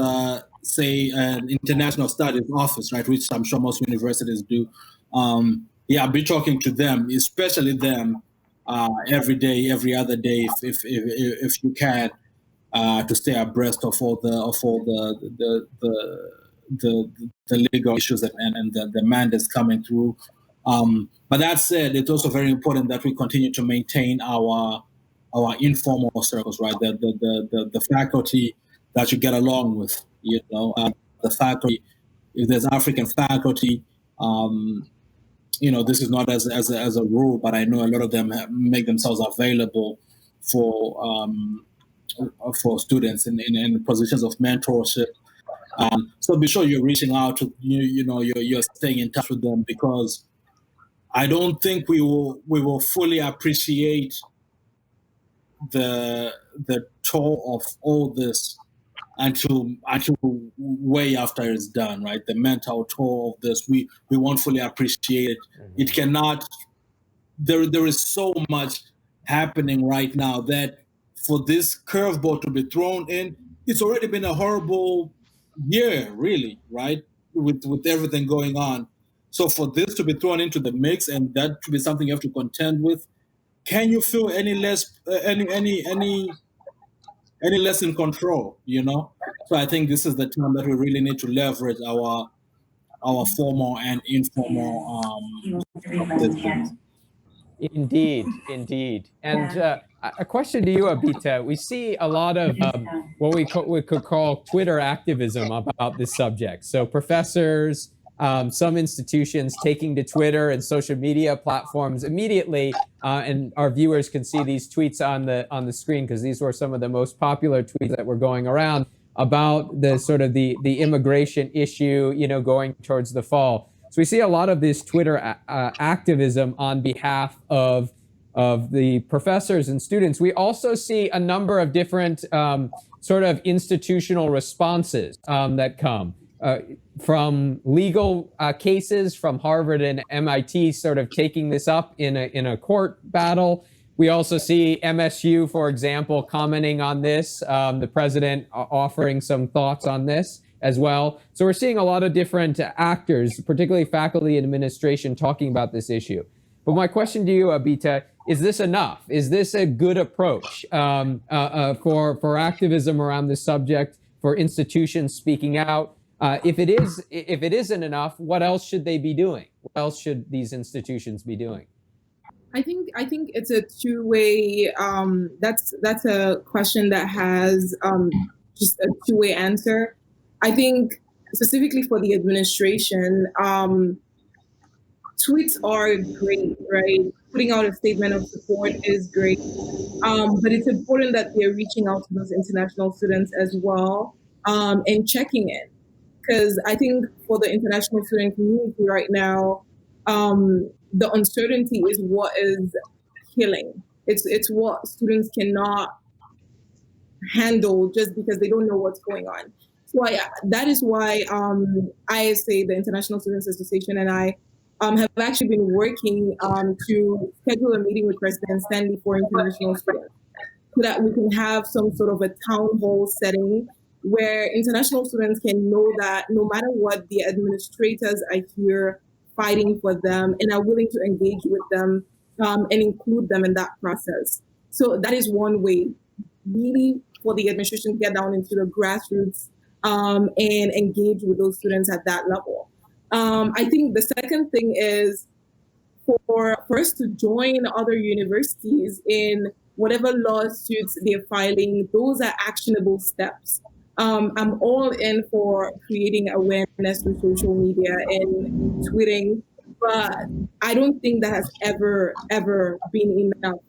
say an international studies office, right, which I'm sure most universities do. Yeah, be talking to them, especially them, every day, every other day, if you can, to stay abreast of all the legal issues and the demand that's coming through. But that said, it's also very important that we continue to maintain our informal circles, right? The faculty that you get along with, you know, the faculty. If there's African faculty, you know, this is not as a rule, but I know a lot of them make themselves available for students in positions of mentorship. So be sure you're reaching out to you know you're staying in touch with them, because I don't think we will fully appreciate the toll of all this until way after it's done, right? The mental toll of this, we won't fully appreciate it. It cannot. There is so much happening right now that for this curveball to be thrown in, it's already been a horrible year, really, right? With everything going on. So for this to be thrown into the mix and that to be something you have to contend with, can you feel any less any less in control, you know? So I think this is the time that we really need to leverage our formal and informal systems. Indeed, indeed. And a question to you, Abita. We see a lot of what we could call Twitter activism about this subject. So professors, some institutions taking to Twitter and social media platforms immediately, and our viewers can see these tweets on the screen because these were some of the most popular tweets that were going around about the sort of the immigration issue, you know, going towards the fall. So we see a lot of this Twitter activism on behalf of the professors and students. We also see a number of different sort of institutional responses that come from legal cases, from Harvard and MIT sort of taking this up in a court battle, We also see MSU, for example, commenting on this, the president offering some thoughts on this as well. So we're seeing a lot of different actors, particularly faculty and administration, talking about this issue. But my question to you, Abita, is this enough? Is this a good approach for activism around this subject, for institutions speaking out? If it isn't enough, what else should they be doing? What else should these institutions be doing? I think it's a two-way. That's a question that has just a two-way answer. I think specifically for the administration, tweets are great, right? Putting out a statement of support is great, but it's important that they're reaching out to those international students as well, and checking in, because I think for the international student community right now, the uncertainty is what is killing. It's what students cannot handle just because they don't know what's going on. So that is why ISA, the International Students Association, and I have actually been working to schedule a meeting with President Stanley for international students, so that we can have some sort of a town hall setting where international students can know that no matter what, the administrators are here fighting for them and are willing to engage with them and include them in that process. So that is one way, really, for the administration to get down into the grassroots and engage with those students at that level. I think the second thing is for us to join other universities in whatever lawsuits they're filing. Those are actionable steps. I'm all in for creating awareness through social media and tweeting, but I don't think that has ever been enough.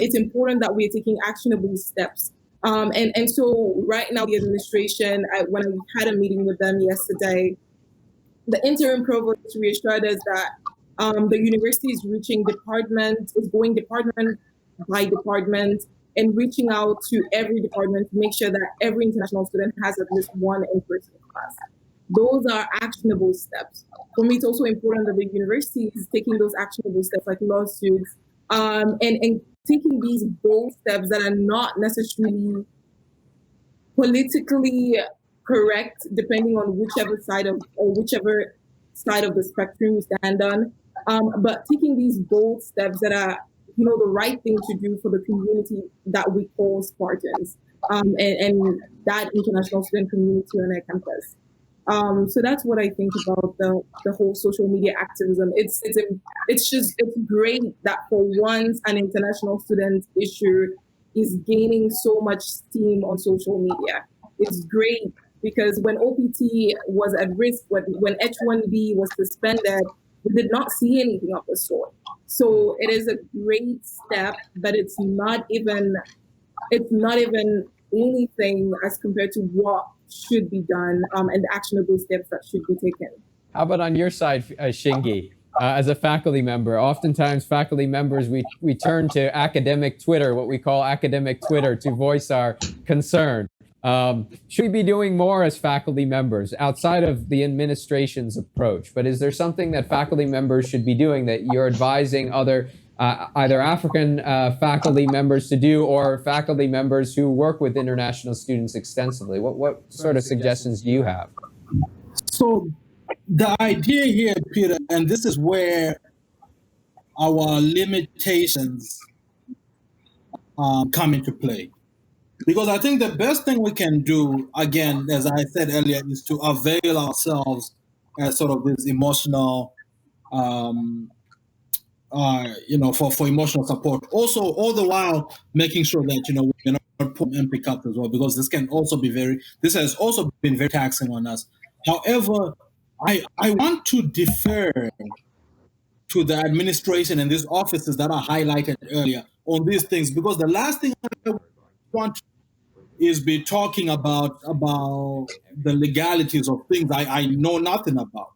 It's important that we're taking actionable steps. And so right now, the administration, when I had a meeting with them yesterday, the interim provost reassured us that the university is going department by department and reaching out to every department to make sure that every international student has at least one in-person class. Those are actionable steps. For me, it's also important that the university is taking those actionable steps like lawsuits and taking these bold steps that are not necessarily politically correct, depending on whichever side of the spectrum you stand on. But taking these bold steps that are, the right thing to do for the community that we call Spartans, and that international student community on our campus. So that's what I think about the whole social media activism. It's great that for once an international student issue is gaining so much steam on social media. It's great because when OPT was at risk, when H-1B was suspended, we did not see anything of the sort. So it is a great step, but it's not even anything as compared to what should be done and the actionable steps that should be taken. How about on your side, Shingi? As a faculty member, oftentimes faculty members, we turn to academic Twitter, what we call academic Twitter, to voice our concern. Should we be doing more as faculty members outside of the administration's approach? But is there something that faculty members should be doing that you're advising other either African faculty members to do or faculty members who work with international students extensively? What sort of suggestions do you have? So the idea here, Peter, and this is where our limitations come into play. Because I think the best thing we can do, again, as I said earlier, is to avail ourselves as sort of this emotional, for emotional support. Also, all the while making sure that, we're not putting empty cups as well, because this has also been very taxing on us. However, I want to defer to the administration and these offices that are highlighted earlier on these things, because the last thing I want is be talking about the legalities of things I know nothing about,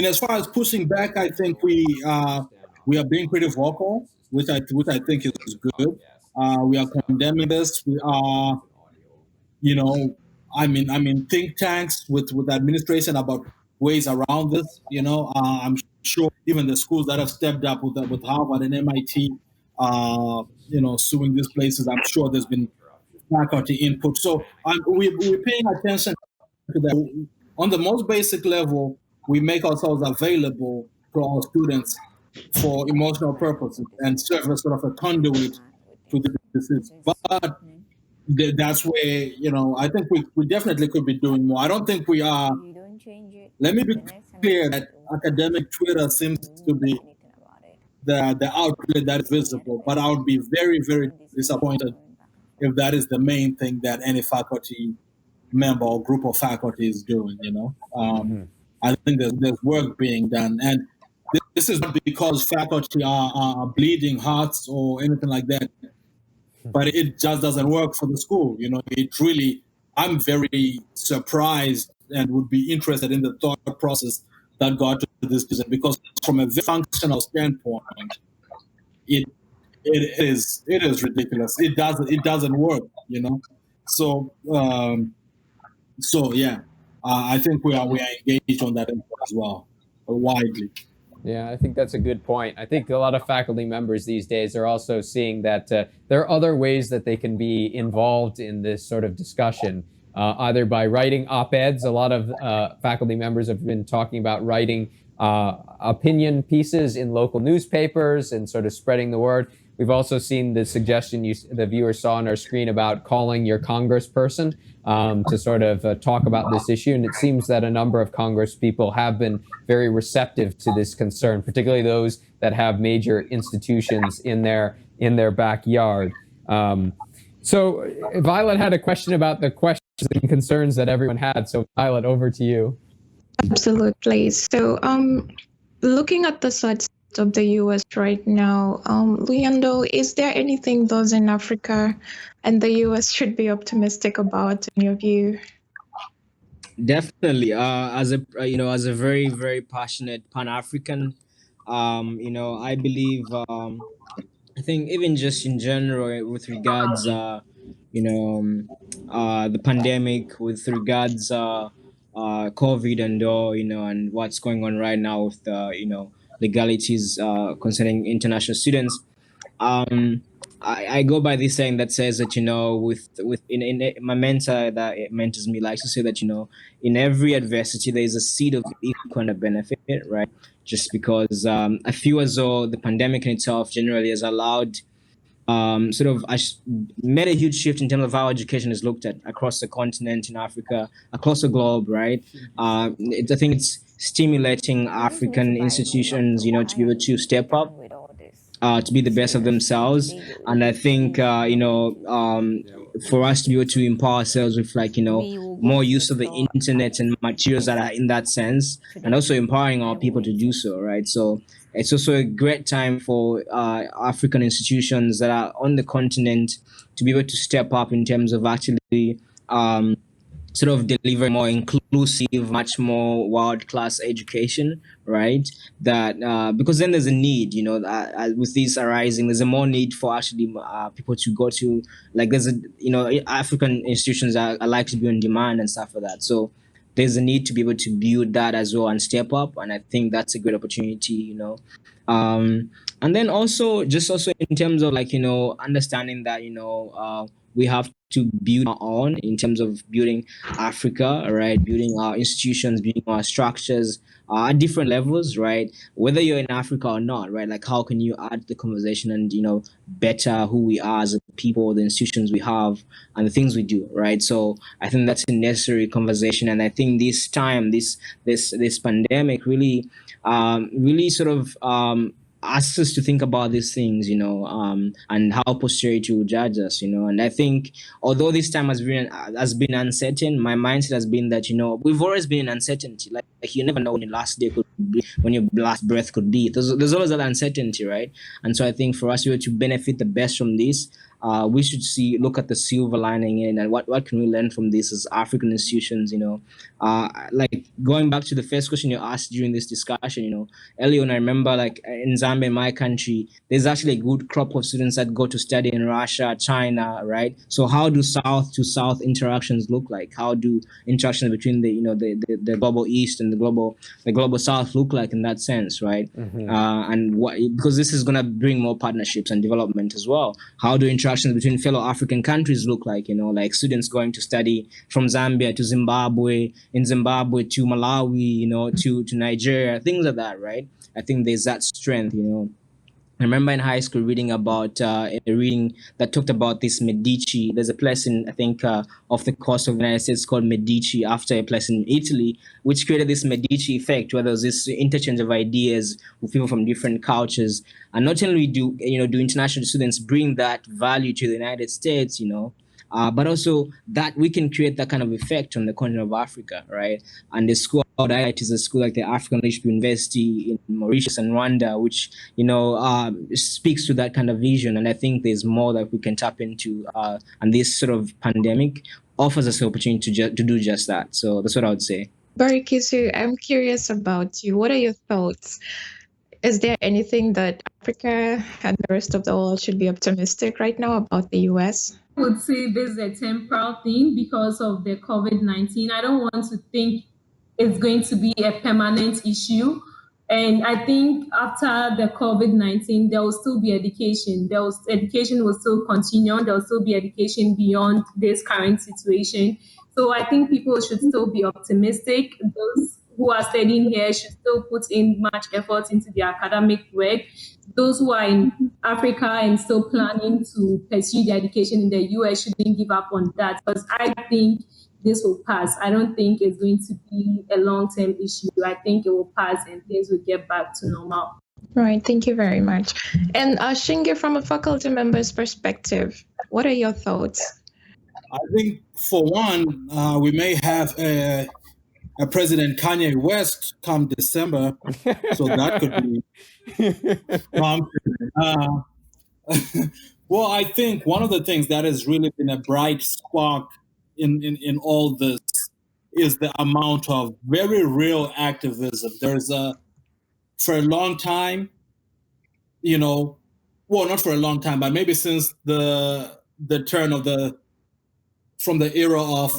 as far as pushing back, I think we are being pretty vocal, which I think is good. We are condemning this. We are, I'm in think tanks with the administration about ways around this. I'm sure even the schools that have stepped up with Harvard and MIT, suing these places, I'm sure there's been faculty input. So we're paying attention to that. On the most basic level, we make ourselves available to our students for emotional purposes and serve as sort of a conduit to the disease. But that's where, I think we definitely could be doing more. I don't think we are. Let me be clear that academic Twitter seems to be the outlet that is visible, but I would be very, very disappointed if that is the main thing that any faculty member or group of faculty is doing. I think there's work being done, and this is not because faculty are bleeding hearts or anything like that, but it just doesn't work for the school. It really, I'm very surprised and would be interested in the thought process that got to this decision, because from a functional standpoint, it is ridiculous. It doesn't work. So yeah, I think we are engaged on that as well, widely. Yeah, I think that's a good point. I think a lot of faculty members these days are also seeing that there are other ways that they can be involved in this sort of discussion, either by writing op-eds. A lot of faculty members have been talking about writing opinion pieces in local newspapers and sort of spreading the word. We've also seen the suggestion the viewer saw on our screen about calling your congressperson to sort of talk about this issue. And it seems that a number of Congress people have been very receptive to this concern, particularly those that have major institutions in their backyard. So Violet had a question about the questions and concerns that everyone had. So Violet, over to you. Absolutely. So looking at the sides of the US right now, Luyando, is there anything those in Africa and the US should be optimistic about in your view? Definitely. As a very, very passionate Pan-African, I believe, I think even just in general with regards, the pandemic, with regards, COVID and all, and what's going on right now with the, legalities concerning international students. I go by this saying that says that, in my mentor that mentors me likes to say that, in every adversity, there is a seed of equal benefit, right? Just because I feel as though the pandemic in itself generally has allowed made a huge shift in terms of how education is looked at across the continent, in Africa, across the globe, right? I think it's stimulating African institutions, to be able to step up, to be the best of themselves. And I think, for us to be able to empower ourselves with more use of the internet and materials that are in that sense, and also empowering our people to do so, right? So it's also a great time for African institutions that are on the continent to be able to step up in terms of actually sort of deliver more inclusive, much more world-class education, right? That because then there's a need, with this arising, there's a more need for actually people to go to, there's African institutions are like to be on demand and stuff like that. So there's a need to be able to build that as well and step up, and I think that's a great opportunity, and then also in terms of understanding that we have to build our own in terms of building Africa, right? Building our institutions, building our structures at different levels, right? Whether you're in Africa or not, right? How can you add to the conversation and, better who we are as a people, the institutions we have, and the things we do, right? So I think that's a necessary conversation. And I think this time, this pandemic really sort of asks us to think about these things, and how posterity will judge us, And I think although this time has been uncertain, my mindset has been that, we've always been in uncertainty. Like you never know when your last day could be, when your last breath could be. There's always that uncertainty, right? And so I think for us to benefit the best from this, we should look at the silver lining in, and what can we learn from this as African institutions, going back to the first question you asked during this discussion, earlier on, I remember in Zambia, in my country, there's actually a good crop of students that go to study in Russia, China, right? So how do South to South interactions look like? How do interactions between the global East and the global South look like in that sense, right? And what, because this is going to bring more partnerships and development as well. How do interactions between fellow African countries look like? Like students going to study from Zambia to Zimbabwe, in Zimbabwe to Malawi, to Nigeria, things like that, right? I think there's that strength, I remember in high school reading about a reading that talked about this Medici. There's a place in, I think, off the coast of the United States called Medici, after a place in Italy, which created this Medici effect, where there's this interchange of ideas with people from different cultures. And not only do international students bring that value to the United States, but also that we can create that kind of effect on the continent of Africa, right? And the school IIT is a school like the African Leadership University in Mauritius and Rwanda, which speaks to that kind of vision. And I think there's more that we can tap into, and this sort of pandemic offers us the opportunity to do just that. So that's what I would say. Barikisu, I'm curious about you. What are your thoughts? Is there anything that Africa and the rest of the world should be optimistic right now about the US? I would say this is a temporal thing because of the COVID-19. I don't want to think it's going to be a permanent issue. And I think after the COVID-19, there will still be education. Education will still continue. There will still be education beyond this current situation. So I think people should still be optimistic. Those who are studying here should still put in much effort into their academic work. Those who are in Africa and still planning to pursue their education in the US shouldn't give up on that, because I think this will pass. I don't think it's going to be a long-term issue. I think it will pass and things will get back to normal. Right. Thank you very much. And Shingi, from a faculty member's perspective, what are your thoughts? I think, for one, we may have a President Kanye West come December, so that could be. Well, I think one of the things that has really been a bright spark in all this is the amount of very real activism. There's for a long time, well, not for a long time, but maybe since the turn of from the era of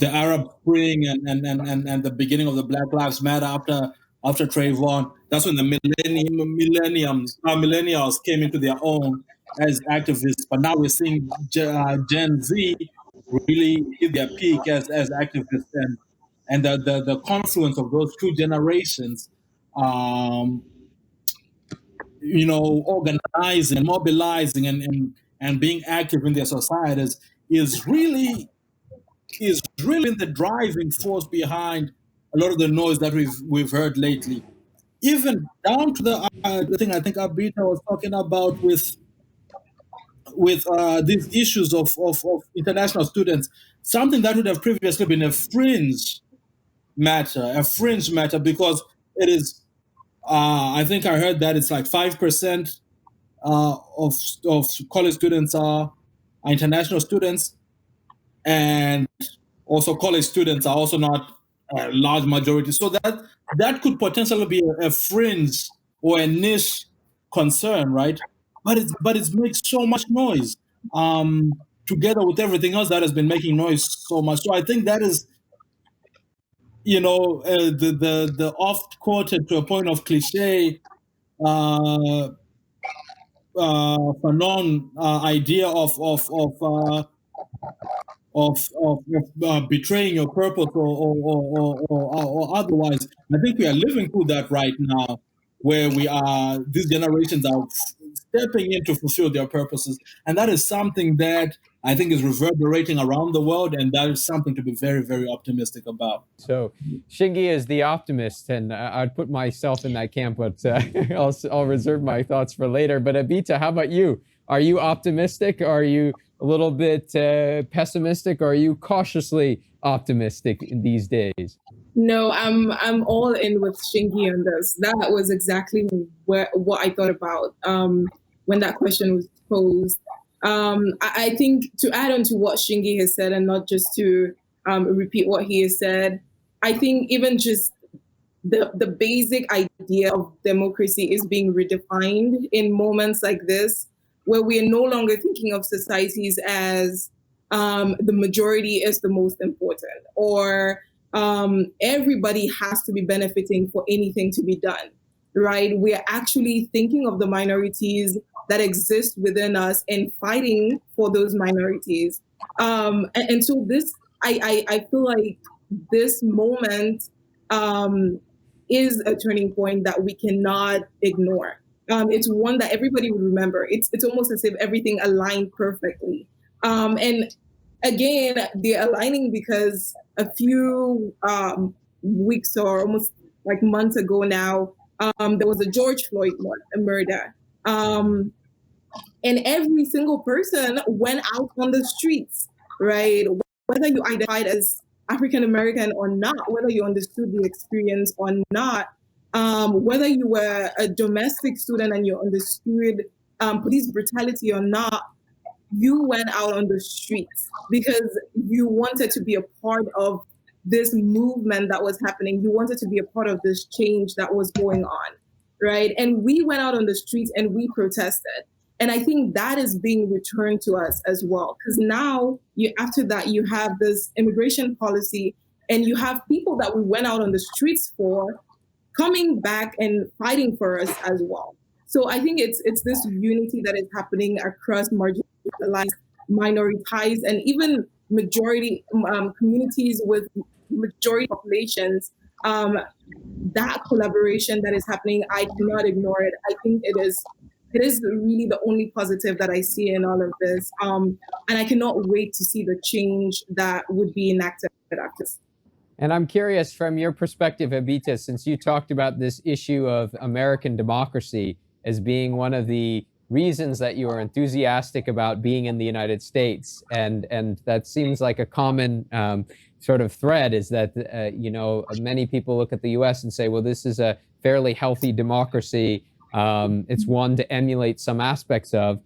the Arab Spring and the beginning of the Black Lives Matter after Trayvon, that's when the millennials came into their own as activists. But now we're seeing Gen Z really hit their peak as activists, and the confluence of those two generations, organizing, mobilizing, and being active in their societies is really the driving force behind a lot of the noise that we've heard lately. Even down to the thing I think Abita was talking about with these issues of international students, something that would have previously been a fringe matter because it is. I think I heard that it's like 5% of college students are international students, and also college students are also not a large majority. So that could potentially be a fringe or a niche concern, right? But it makes so much noise, together with everything else that has been making noise so much. So I think that is, the oft quoted to a point of cliche, Fanon idea of betraying your purpose or otherwise. I think we are living through that right now, where these generations are stepping in to fulfill their purposes. And that is something that I think is reverberating around the world, and that is something to be very, very optimistic about. So Shingi is the optimist, and I'd put myself in that camp, but I'll reserve my thoughts for later. But Abita, how about you? Are you optimistic? Are you a little bit pessimistic? Or are you cautiously optimistic these days? No, I'm all in with Shingi on this. That was exactly what I thought about when that question was posed. I think, to add on to what Shingi has said, and not just to repeat what he has said, I think even just the basic idea of democracy is being redefined in moments like this, where we are no longer thinking of societies as the majority is the most important, or everybody has to be benefiting for anything to be done, right? We are actually thinking of the minorities that exist within us and fighting for those minorities. And so this, I feel like this moment is a turning point that we cannot ignore. It's one that everybody would remember. It's almost as if everything aligned perfectly. And again, they're aligning because a few weeks or almost like months ago now, there was a George Floyd murder. And every single person went out on the streets, right? Whether you identified as African American or not, whether you understood the experience or not, whether you were a domestic student and you understood police brutality or not, you went out on the streets because you wanted to be a part of this movement that was happening. You wanted to be a part of this change that was going on, right? And we went out on the streets and we protested. And I think that is being returned to us as well. Because now, after that, you have this immigration policy and you have people that we went out on the streets for coming back and fighting for us as well. So I think it's this unity that is happening across marginalized, minoritized, and even majority communities with majority populations. That collaboration that is happening, I cannot ignore it. I think it is really the only positive that I see in all of this. And I cannot wait to see the change that would be enacted after this. And I'm curious from your perspective, Abita, since you talked about this issue of American democracy as being one of the reasons that you are enthusiastic about being in the United States, and that seems like a common sort of thread, is that many people look at the U.S. and say, well, this is a fairly healthy democracy. It's one to emulate some aspects of.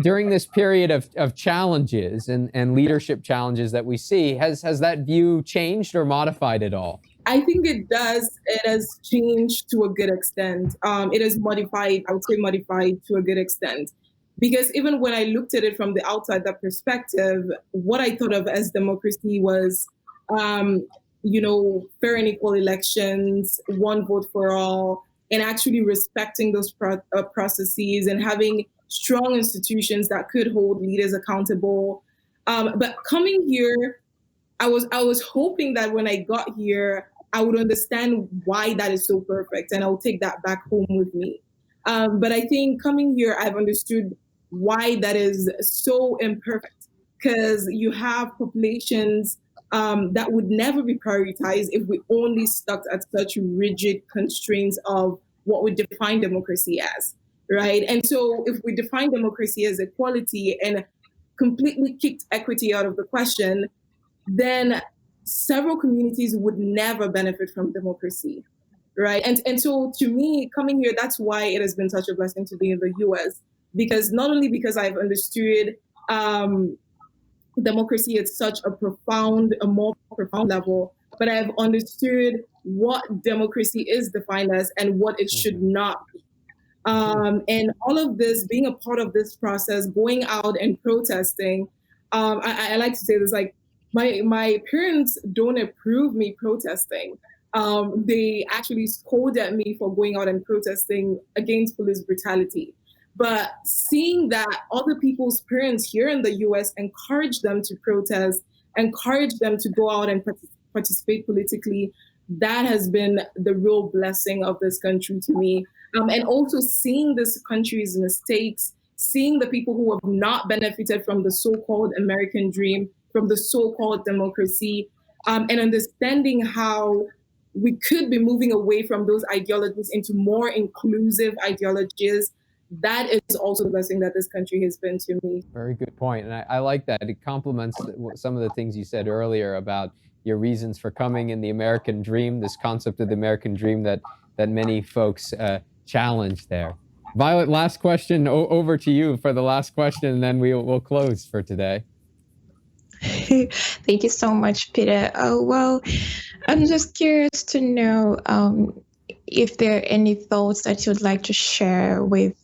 During this period of challenges and leadership challenges that we see, has that view changed or modified at all? I think it does. It has changed to a good extent. It is modified, I would say modified to a good extent. Because even when I looked at it from the outsider perspective, what I thought of as democracy was, fair and equal elections, one vote for all, and actually respecting those processes and having strong institutions that could hold leaders accountable. But coming here, I was hoping that when I got here, I would understand why that is so perfect, and I'll take that back home with me. But I think coming here, I've understood why that is so imperfect, because you have populations that would never be prioritized if we only stuck at such rigid constraints of what we define democracy as, right? And so if we define democracy as equality and completely kicked equity out of the question, then several communities would never benefit from democracy, right? And so to me, coming here, that's why it has been such a blessing to be in the US, because not only because I've understood democracy at such a more profound level, but I've understood what democracy is defined as and what it should not be. And all of this, being a part of this process, going out and protesting, I like to say this, like, my parents don't approve me protesting. They actually scold at me for going out and protesting against police brutality. But seeing that other people's parents here in the US encourage them to protest, encourage them to go out and participate politically, that has been the real blessing of this country to me. And also seeing this country's mistakes, seeing the people who have not benefited from the so-called American dream, from the so-called democracy, and understanding how we could be moving away from those ideologies into more inclusive ideologies. That is also the blessing that this country has been to me. Very good point. And I like that. It complements some of the things you said earlier about your reasons for coming in the American dream, this concept of the American dream that many folks challenge there. Violet, last question, over to you for the last question, and then we'll close for today. Thank you so much, Peter. Well, I'm just curious to know, if there are any thoughts that you'd like to share with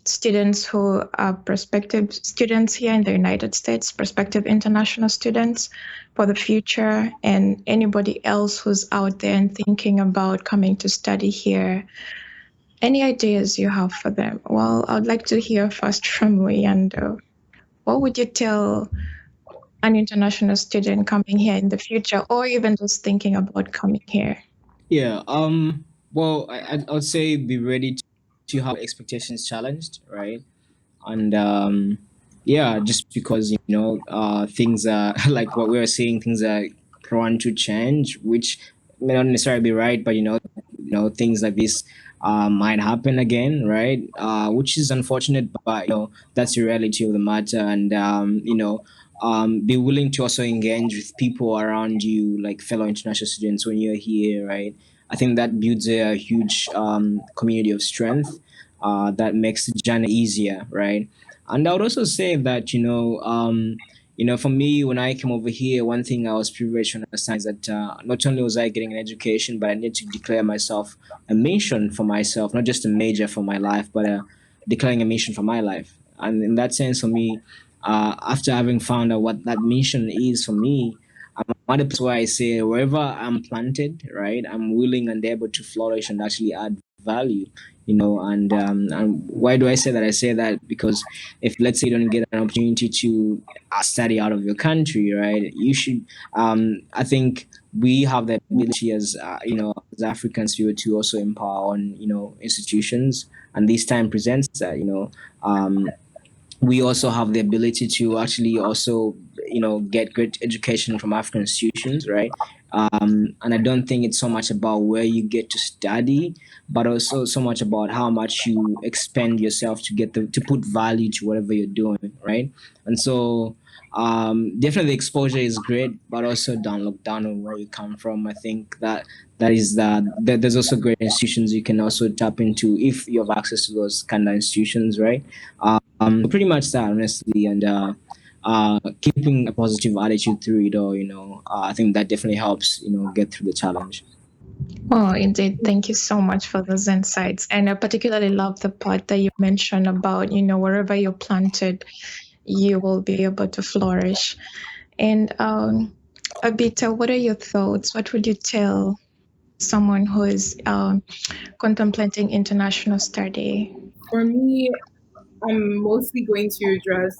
students who are prospective students here in the United States, prospective international students for the future, and anybody else who's out there and thinking about coming to study here. Any ideas you have for them? Well, I'd like to hear first from Leander. What would you tell an international student coming here in the future, or even just thinking about coming here? Yeah. Well, I would say be ready to have expectations challenged, right? And yeah, just because things are like what we were saying, things are prone to change, which may not necessarily be right, but things like this might happen again, right? Which is unfortunate, but that's the reality of the matter. And be willing to also engage with people around you, like fellow international students, when you're here, right? I think that builds a huge community of strength that makes the journey easier, right? And I would also say that for me, when I came over here, one thing I was privileged to understand is that not only was I getting an education, but I needed to declare myself a mission for myself, not just a major for my life, but declaring a mission for my life. And in that sense, for me, after having found out what that mission is for me, I'm at a place where I say wherever I'm planted, right, I'm willing and able to flourish and actually add value. And why do I say that? I say that because if, let's say, you don't get an opportunity to study out of your country, right, you should. I think we have the ability as Africans to also empower on institutions, and this time presents that we also have the ability to actually also get great education from African institutions, right? And I don't think it's so much about where you get to study, but also so much about how much you expend yourself to to put value to whatever you're doing, right? And so definitely exposure is great, but also don't look down on where you come from. I think that is that there's also great institutions you can also tap into if you have access to those kind of institutions, right? Pretty much that, honestly, and keeping a positive attitude through it all. I think that definitely helps. Get through the challenge. Oh, indeed. Thank you so much for those insights. And I particularly love the part that you mentioned about, wherever you're planted, you will be able to flourish. And Abita, what are your thoughts? What would you tell someone who is contemplating international study? For me, I'm mostly going to address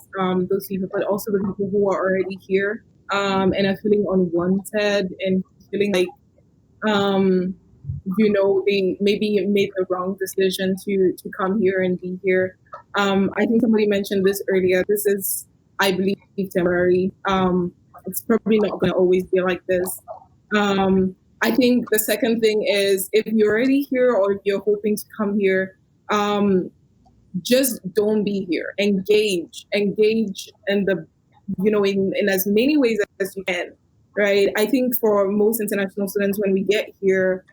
those people, but also the people who are already here and are feeling unwanted and feeling like, they maybe made the wrong decision to come here and be here. I think somebody mentioned this earlier. This is, I believe, temporary. It's probably not going to always be like this. I think the second thing is if you're already here or if you're hoping to come here, just don't be here. Engage in the, in as many ways as you can, right? I think for most international students, when we get here,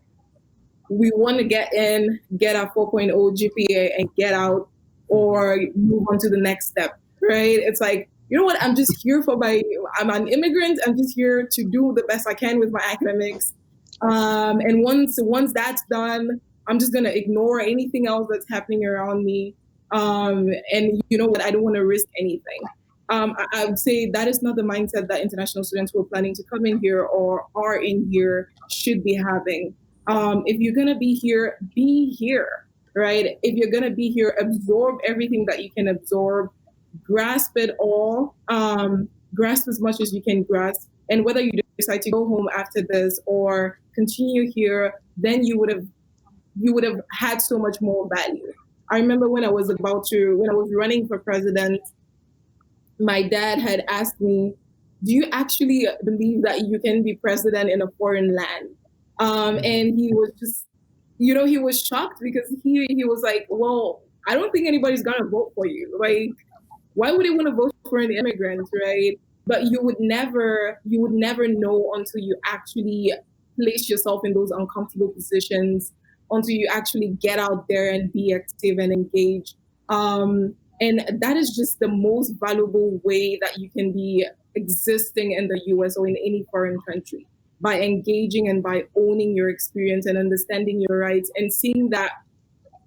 we want to get in, get a 4.0 GPA and get out or move on to the next step, right? It's like, you know what? I'm just here I'm an immigrant. I'm just here to do the best I can with my academics. And once that's done, I'm just going to ignore anything else that's happening around me. And you know what? I don't want to risk anything. I would say that is not the mindset that international students who are planning to come in here or are in here should be having. If you're going to be here, right? If you're going to be here, absorb everything that you can absorb, grasp it all, grasp as much as you can grasp. And whether you decide to go home after this or continue here, then you would have had so much more value. I remember when I was running for president, my dad had asked me, do you actually believe that you can be president in a foreign land? And he was just, he was shocked because he was like, well, I don't think anybody's going to vote for you. Like, why would they want to vote for an immigrant, right? But you would never know until you actually place yourself in those uncomfortable positions, until you actually get out there and be active and engage. And that is just the most valuable way that you can be existing in the US or in any foreign country. by engaging and by owning your experience and understanding your rights and seeing that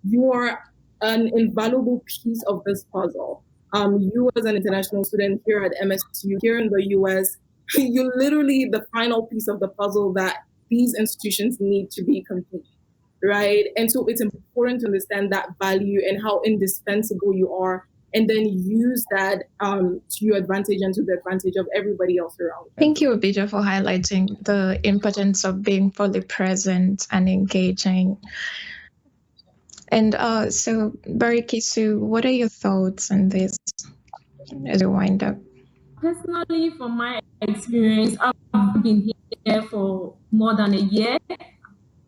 you are an invaluable piece of this puzzle. You as an international student here at MSU, here in the US, you're literally the final piece of the puzzle that these institutions need to be complete, right? And so it's important to understand that value and how indispensable you are, and then use that to your advantage and to the advantage of everybody else around. Thank you, Abija, for highlighting the importance of being fully present and engaging. And so, Barikisu, what are your thoughts on this as we wind up? Personally, from my experience, I've been here for more than a year.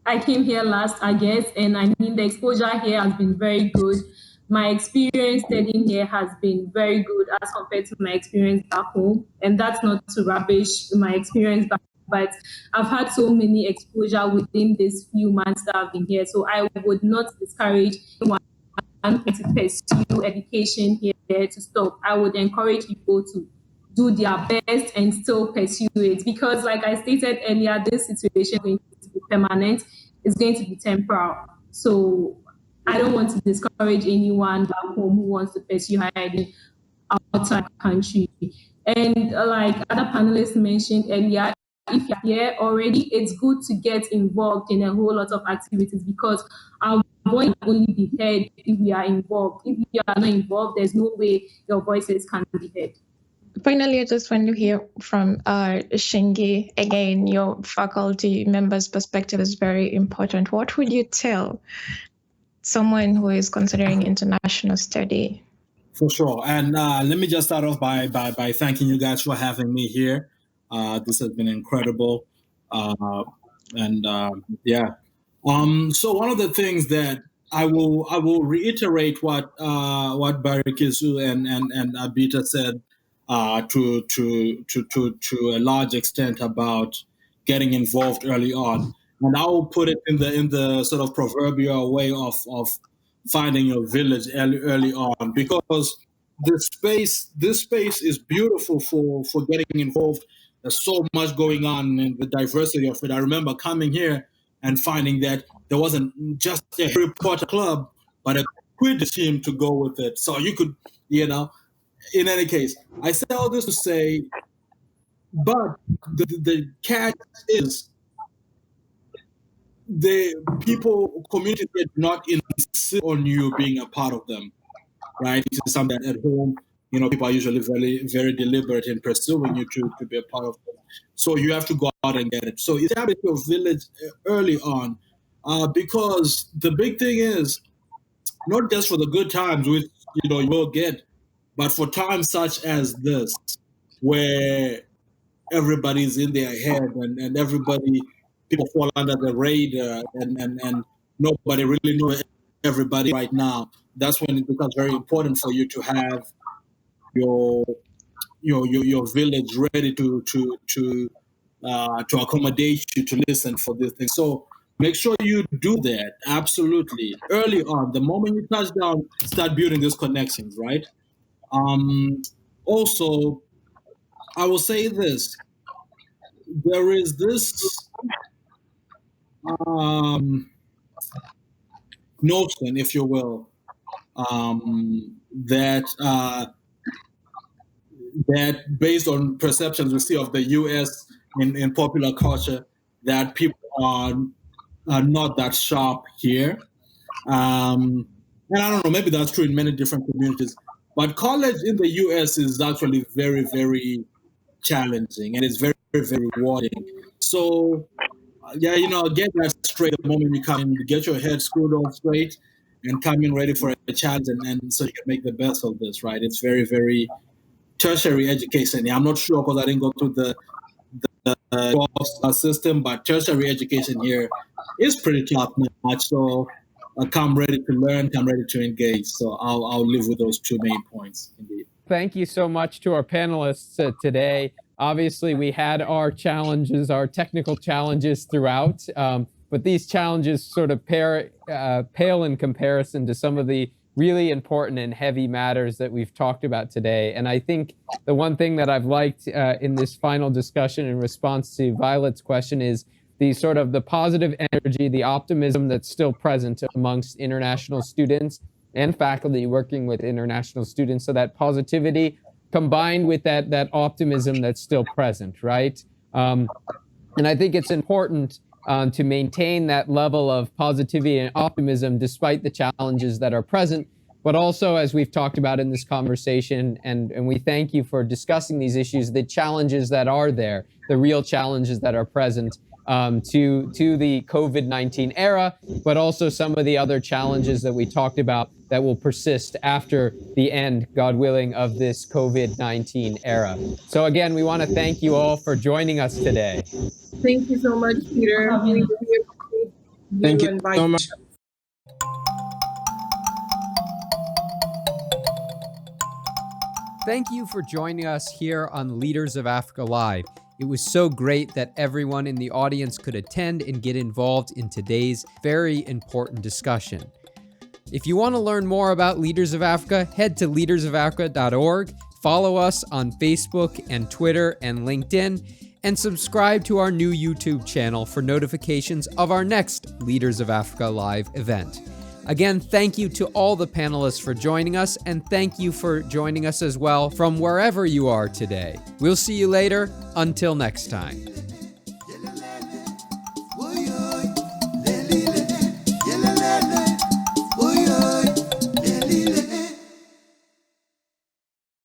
I came here last August, and I mean, the exposure here has been very good. My experience studying here has been very good as compared to my experience back home. And that's not to rubbish my experience back, but I've had so many exposure within these few months that I've been here. So I would not discourage anyone to pursue education here to stop. I would encourage people to do their best and still pursue it, because like I stated earlier, this situation is going to be permanent, it's going to be temporal. So I don't want to discourage anyone back home who wants to pursue higher education outside the country. And like other panelists mentioned earlier, if you're here already, it's good to get involved in a whole lot of activities, because our voice can only be heard if we are involved. If you are not involved, there's no way your voices can be heard. Finally, I just want to hear from Shingi. Again, your faculty members' perspective is very important. What would you tell someone who is considering international study? For sure. And let me just start off by thanking you guys for having me here. This has been incredible. So one of the things that I will reiterate what Barikisu and Abita said to a large extent about getting involved early on. And I will put it in the sort of proverbial way of finding your village early on, because this space is beautiful for getting involved. There's so much going on and the diversity of it. I remember coming here and finding that there wasn't just a Harry Potter club, but a Quidditch team to go with it. So you could, in any case, I say all this to say, but the catch is the communities that do not insist on you being a part of them, right? It's something that at home, people are usually very, very deliberate in pursuing you to be a part of them. So you have to go out and get it. So establish your village early on, because the big thing is not just for the good times, which you will get, but for times such as this, where everybody's in their head and people fall under the radar and nobody really knows everybody right now. That's when it becomes very important for you to have your village ready to accommodate you, to listen for this thing. So make sure you do that absolutely early on. The moment you touch down, start building these connections, right? Also, I will say this: there is this notion, if you will, that based on perceptions we see of the U.S. in popular culture, that people are not that sharp here. And I don't know, maybe that's true in many different communities. But college in the U.S. is actually very, very challenging, and it's very, very rewarding. So, get that straight the moment you come in. Get your head screwed on straight and come in ready for a challenge, and so you can make the best of this, right? It's very, very tertiary education. I'm not sure because I didn't go through the system, but tertiary education here is pretty top notch. So come ready to learn, come ready to engage. So I'll live with those two main points, indeed. Thank you so much to our panelists today. Obviously, we had our challenges, our technical challenges throughout, but these challenges sort of pale in comparison to some of the really important and heavy matters that we've talked about today. And I think the one thing that I've liked in this final discussion in response to Violet's question is the sort of the positive energy, the optimism that's still present amongst international students and faculty working with international students. So that positivity combined with that optimism that's still present, right? And I think it's important to maintain that level of positivity and optimism despite the challenges that are present, but also, as we've talked about in this conversation, and we thank you for discussing these issues, the challenges that are there, the real challenges that are present to the COVID-19 era, but also some of the other challenges that we talked about that will persist after the end, God willing, of this COVID-19 era. So again, we want to thank you all for joining us today. Thank you so much, Peter. We really appreciate Thank you and so much. Thank you for joining us here on Leaders of Africa Live. It was so great that everyone in the audience could attend and get involved in today's very important discussion. If you want to learn more about Leaders of Africa, head to leadersofafrica.org, follow us on Facebook and Twitter and LinkedIn, and subscribe to our new YouTube channel for notifications of our next Leaders of Africa Live event. Again, thank you to all the panelists for joining us, and thank you for joining us as well from wherever you are today. We'll see you later. Until next time.